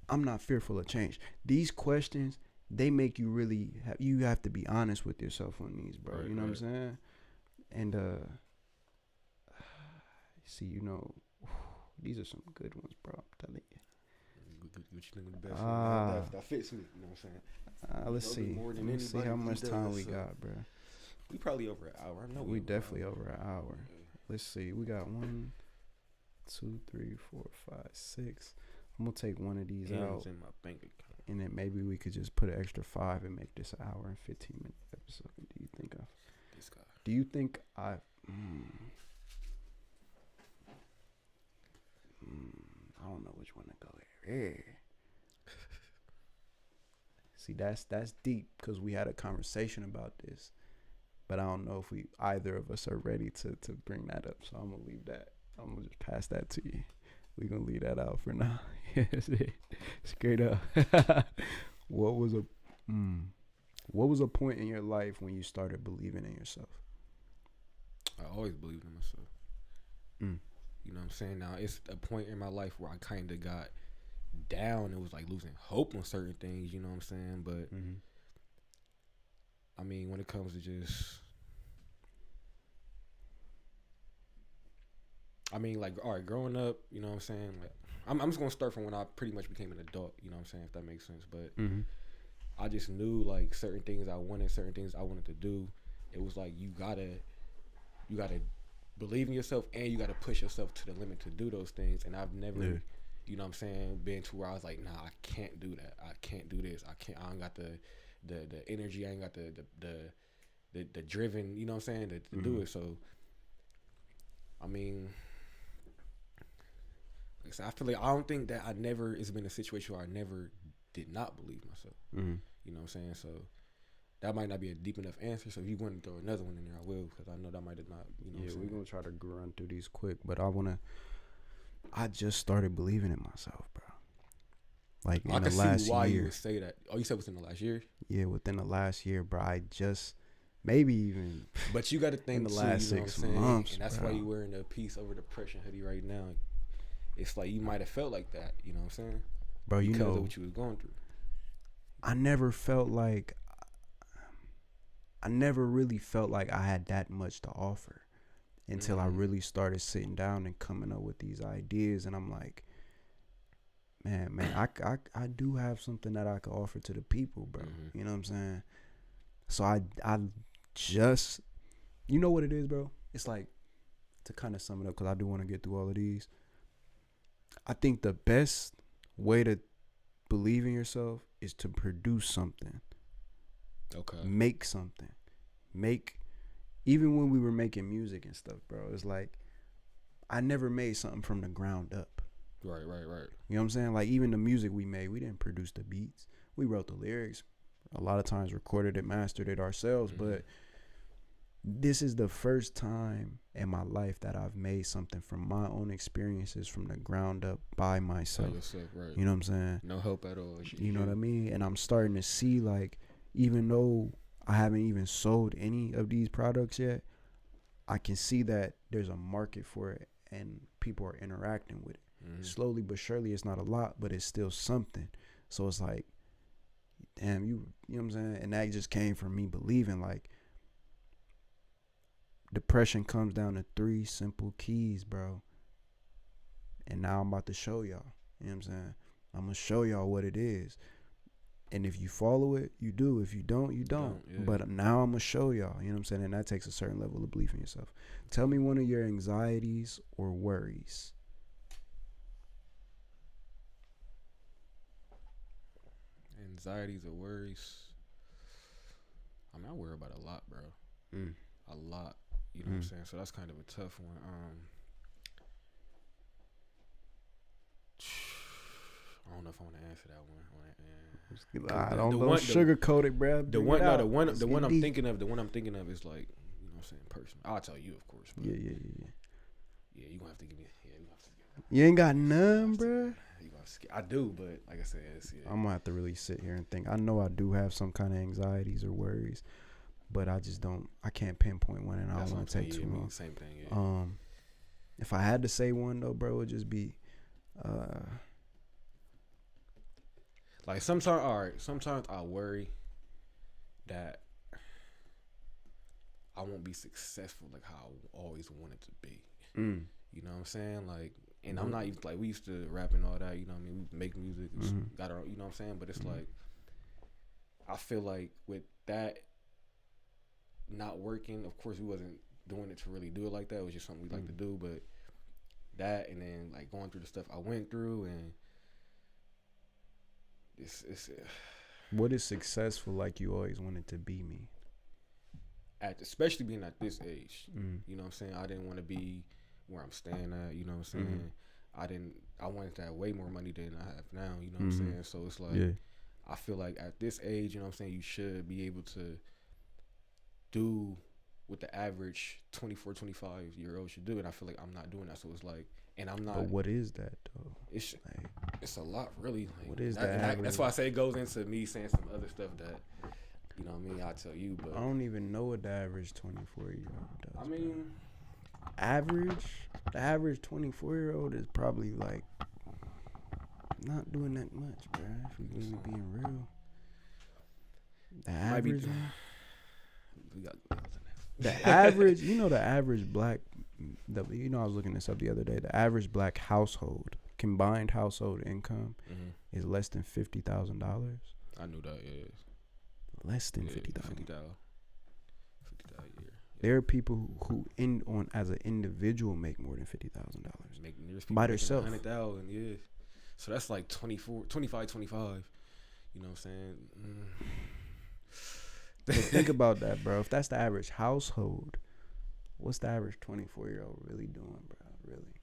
I'm not fearful of change. These questions, they make you really you have to be honest with yourself on these, bro. Right, you know what I'm saying? And see, these are some good ones, bro. I'm telling you. What you think of the best one? That fits me. You know what I'm saying? Let's see. Let me see how much time we got, bro. We probably over an hour. I know we definitely over an hour. Okay. Let's see. We got 1, 2, 3, 4, 5, 6. I'm gonna take one of these out. In my bank account. And then maybe we could just put an extra 5 and make this an hour and 15-minute episode. What do you think of this guy? Do you think I don't know which one to go here. See, that's deep because we had a conversation about this, but I don't know if either of us are ready to bring that up. So I'm gonna leave that. I'm gonna just pass that to you. We're gonna leave that out for now. Straight up. What was a point in your life when you started believing in yourself? I always believed in myself. You know what I'm saying? Now, it's a point in my life where I kind of got down. It was like losing hope on certain things, you know what I'm saying? But, I mean, when it comes to just... I mean, like, all right, growing up, you know what I'm saying? Like, I'm just going to start from when I pretty much became an adult, you know what I'm saying, if that makes sense. But I just knew, like, certain things I wanted to do. It was like you gotta believe in yourself and you gotta push yourself to the limit to do those things. And I've never, you know what I'm saying, been to where I was like, nah, I can't do that. I can't do this. I don't got the energy. I ain't got the driven, you know what I'm saying, to do it. So, I mean... So I feel like I don't think that it's been a situation where I never did not believe myself. You know what I'm saying? So that might not be a deep enough answer. So if you want to throw another one in there, I will, because I know that might have not, you know what I'm saying? We're going to try to run through these quick, but I just started believing in myself, bro. Like in the last year. I can see why you would say that. Oh, you said within the last year? Yeah, within the last year, bro. I just... Maybe even... But you got to think in the last 6 months, and that's bro. Why you wearing the Peace Over Depression hoodie right now. It's like you might have felt like that, you know what I'm saying? Bro, you know, because of what you was going through. I never really felt like I had that much to offer until I really started sitting down and coming up with these ideas. And I'm like, man, I do have something that I could offer to the people, bro. You know what I'm saying? So I just, you know what it is, bro? It's like, to kind of sum it up, because I do want to get through all of these. I think the best way to believe in yourself is to produce something. Okay. Make something. Even when we were making music and stuff, bro, it's like I never made something from the ground up. Right. You know what I'm saying? Like even the music we made, we didn't produce the beats. We wrote the lyrics. A lot of times recorded it, mastered it ourselves, but this is the first time in my life that I've made something from my own experiences from the ground up by myself. Right. You know what I'm saying? No help at all. You know what I mean? And I'm starting to see, like, even though I haven't even sold any of these products yet, I can see that there's a market for it and people are interacting with it. Slowly but surely, it's not a lot, but it's still something. So it's like, damn, you know what I'm saying? And that just came from me believing, like, depression comes down to 3 simple keys, bro. And now I'm about to show y'all. You know what I'm saying? I'm going to show y'all what it is. And if you follow it, you do. If you don't, you don't. Yeah. But now I'm going to show y'all. You know what I'm saying? And that takes a certain level of belief in yourself. Tell me one of your anxieties or worries. Anxieties or worries? I mean, I worry about a lot, bro. A lot. You know what I'm saying? So that's kind of a tough one. I don't know if I want to answer that one. Don't sugarcoat it, bro. The one I'm thinking of is like, you know what I'm saying, personal. I'll tell you, of course. But Yeah, you gonna have to give me. Yeah, you gonna have to give me. You ain't got none, bro. I do, but like I said, I'm gonna have to really sit here and think. I know I do have some kind of anxieties or worries, but I just don't. I can't pinpoint one, and I don't want to take too long. Same thing. Yeah. If I had to say one though, bro, it would just be, like sometimes I worry that I won't be successful like how I always wanted to be. You know what I'm saying? Like, and I'm not even like, we used to rap and all that, you know what I mean? We make music, got our, you know what I'm saying? But it's like, I feel like with that not working, of course we wasn't doing it to really do it like that. It was just something we like to do, but that, and then like going through the stuff I went through, and it's what is successful like you always wanted to be me? Especially being at this age, you know what I'm saying? I didn't want to be where I'm staying at, you know what I'm saying? I wanted to have way more money than I have now, you know what I'm saying? So it's like, I feel like at this age, you know what I'm saying, you should be able to do what the average 24, 25-year-old should do, and I feel like I'm not doing that. So it's like, and I'm not. But what is that though? It's a lot, really. Like, what is that? That's why I say it goes into me saying some other stuff that, you know what I mean, I'll tell you, but I don't even know what the average 24-year-old does. I mean, the average 24-year-old is probably like not doing that much, bro. If we really being real, the average, the average, the average black, I was looking this up the other day. The average black household combined household income is less than $50,000. I knew that. Yeah. Less than $50,000. $50,000 a year. There are people who as an individual make more than $50,000 by themselves. 100,000, yeah. So that's like 25. You know what I'm saying? So think about that, bro. If that's the average household, what's the average 24-year-old really doing, bro? Really?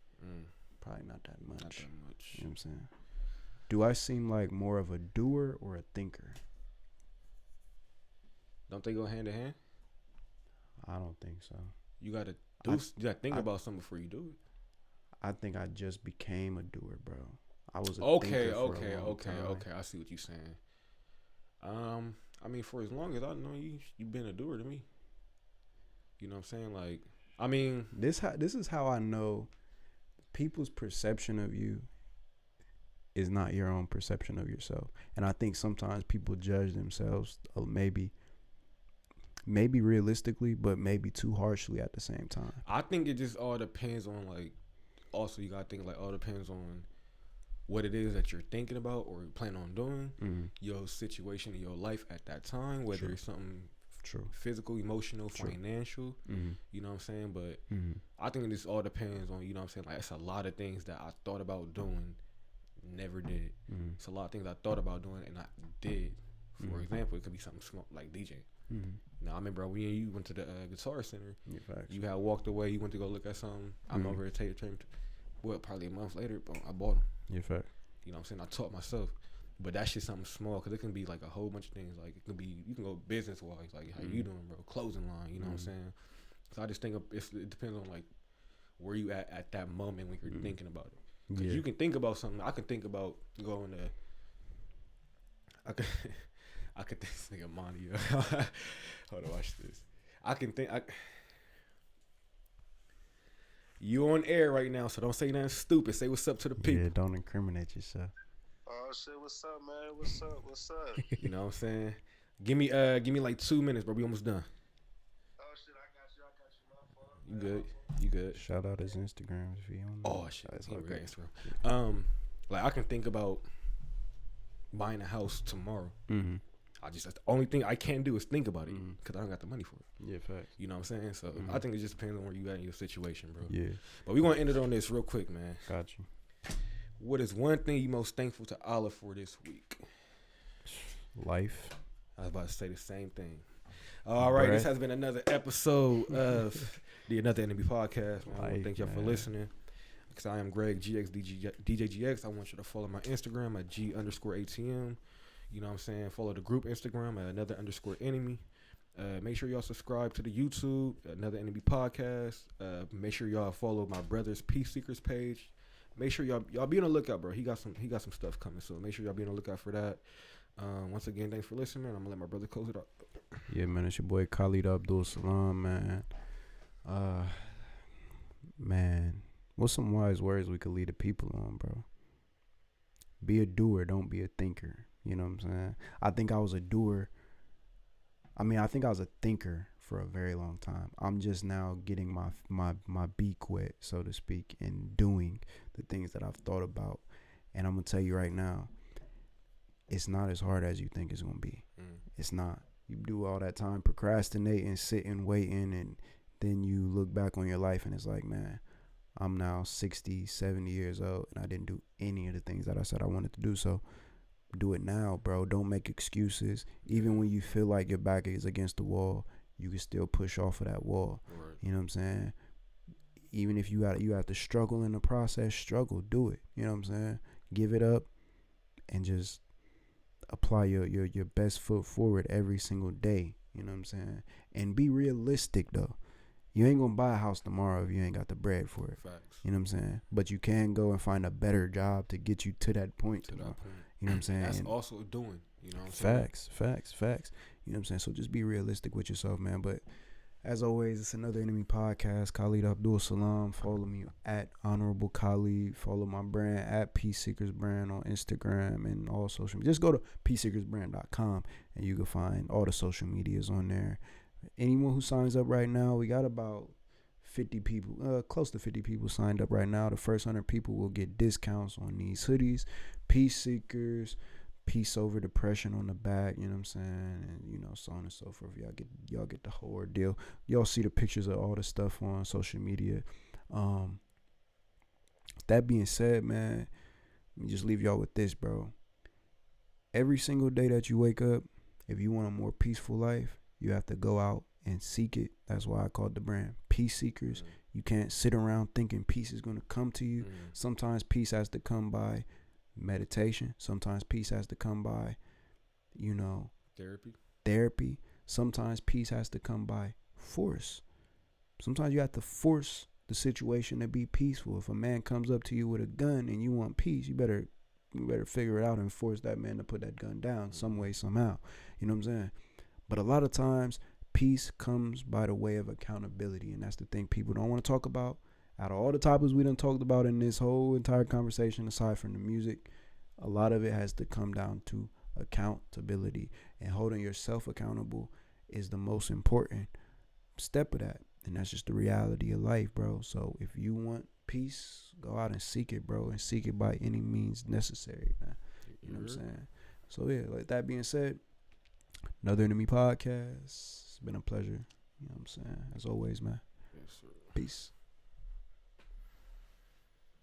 Probably not that much. Not that much. You know what I'm saying? Do I seem like more of a doer or a thinker? Don't they go hand in hand? I don't think so. You gotta think about something before you do it. I think I just became a doer, bro. I was a okay. thinker for a long time. I see what you're saying. I mean, for as long as I know you, you've been a doer to me. You know what I'm saying? Like, I mean, this is how I know people's perception of you is not your own perception of yourself. And I think sometimes people judge themselves maybe realistically, but maybe too harshly at the same time. I think it just all depends on, like, also you gotta think, like, all depends on what it is that you're thinking about or plan on doing, your situation in your life at that time, whether it's something physical, emotional, financial, you know what I'm saying? But I think it just all depends on, you know what I'm saying? Like, it's a lot of things that I thought about doing, never did. It's a lot of things I thought about doing and I did. For example, it could be something small, like DJ. Now, I remember when you went to the Guitar Center, you had walked away, you went to go look at something. I'm over at probably a month later, but I bought them. Yeah, fact. You know what I'm saying? I taught myself. But that shit's something small, because it can be like a whole bunch of things. Like, it could be, you can go business wise, like, how you doing, bro? Clothing line, you know what I'm saying? So I just think it depends on, like, where you at that moment when you're thinking about it. Because you can think about something. I can think about going to, I could think this nigga Monty. Hold on, watch this. You on air right now, so don't say nothing stupid. Say what's up to the people. Yeah, don't incriminate yourself. Oh shit, what's up, man? What's up? You know what I'm saying? Give me like 2 minutes, bro. We almost done. Oh shit, I got you. You good? Shout out his Instagram if you don't know. Oh shit, that's okay. Like, I can think about buying a house tomorrow. That's the only thing I can't do is think about it, because I don't got the money for it. Yeah, facts. You know what I'm saying? So I think it just depends on where you at in your situation, bro. Yeah. But we gonna end it on this real quick, man. Got you. What is one thing you most thankful to Allah for this week? Life. I was about to say the same thing. All right, this has been another episode of the Another Enemy Podcast. Man. I want to thank y'all for listening. because I am Greg DJGX. I want you to follow my Instagram at G_ATM. You know what I'm saying? Follow the group Instagram at another_enemy. Make sure y'all subscribe to the YouTube, Another Enemy Podcast. Make sure y'all follow my brother's Peace Seekers page. Make sure y'all be on the lookout, bro. He got some stuff coming, so make sure y'all be on the lookout for that. Once again, thanks for listening. I'm gonna let my brother close it up. Yeah, man, it's your boy Khalid Abdul Salam, man. Man, what's some wise words we could lead the people on, bro? Be a doer, don't be a thinker. You know what I'm saying? I think I was a doer. I think I was a thinker for a very long time. I'm just now getting my beak wet, so to speak, and doing the things that I've thought about. And I'm gonna tell you right now, it's not as hard as you think it's gonna be. It's not. You do all that time procrastinating, sitting, waiting, and then you look back on your life and it's like, man, I'm now 60, 70 years old and I didn't do any of the things that I said I wanted to do. So do it now, bro. Don't make excuses. Even when you feel like your back is against the wall, you can still push off of that wall. Right. You know what I'm saying? Even if you have to struggle in the process, do it. You know what I'm saying? Give it up and just apply your best foot forward every single day. You know what I'm saying? And be realistic though. You ain't gonna buy a house tomorrow if you ain't got the bread for it. Facts. You know what I'm saying? But you can go and find a better job to get you to that point. You know what I'm saying? That's also doing. You know what I'm saying? Facts. You know what I'm saying? So just be realistic with yourself, man. But as always, it's Another Enemy Podcast. Khalid Abdul Salam. Follow me at Honorable Khalid. Follow my brand at Peace Seekers Brand on Instagram and all social media. Just go to peaceseekersbrand.com and you can find all the social medias on there. Anyone who signs up right now, we got about 50 people, close to 50 people signed up right now. The first 100 people will get discounts on these hoodies. Peace Seekers, Peace Over Depression on the back, you know what I'm saying, and so on and so forth. Y'all get the whole ordeal. Y'all see the pictures of all the stuff on social media. That being said, man, let me just leave y'all with this, bro. Every single day that you wake up, if you want a more peaceful life, you have to go out and seek it. That's why I called the brand Peace Seekers. You can't sit around thinking peace is going to come to you. Sometimes peace has to come by meditation. Sometimes peace has to come by, therapy. Sometimes peace has to come by force. Sometimes you have to force the situation to be peaceful. If a man comes up to you with a gun and you want peace, you better figure it out and force that man to put that gun down some way, somehow. You know what I'm saying? But a lot of times, peace comes by the way of accountability, and that's the thing people don't want to talk about. Out of all the topics we done talked about in this whole entire conversation, aside from the music, a lot of it has to come down to accountability, and holding yourself accountable is the most important step of that, and that's just the reality of life, bro. So if you want peace, go out and seek it, bro, and seek it by any means necessary, man. You know what I'm saying? So yeah, like that being said, Another Enemy Podcast. It's been a pleasure. You know what I'm saying? As always, man. Yes, sir. Peace.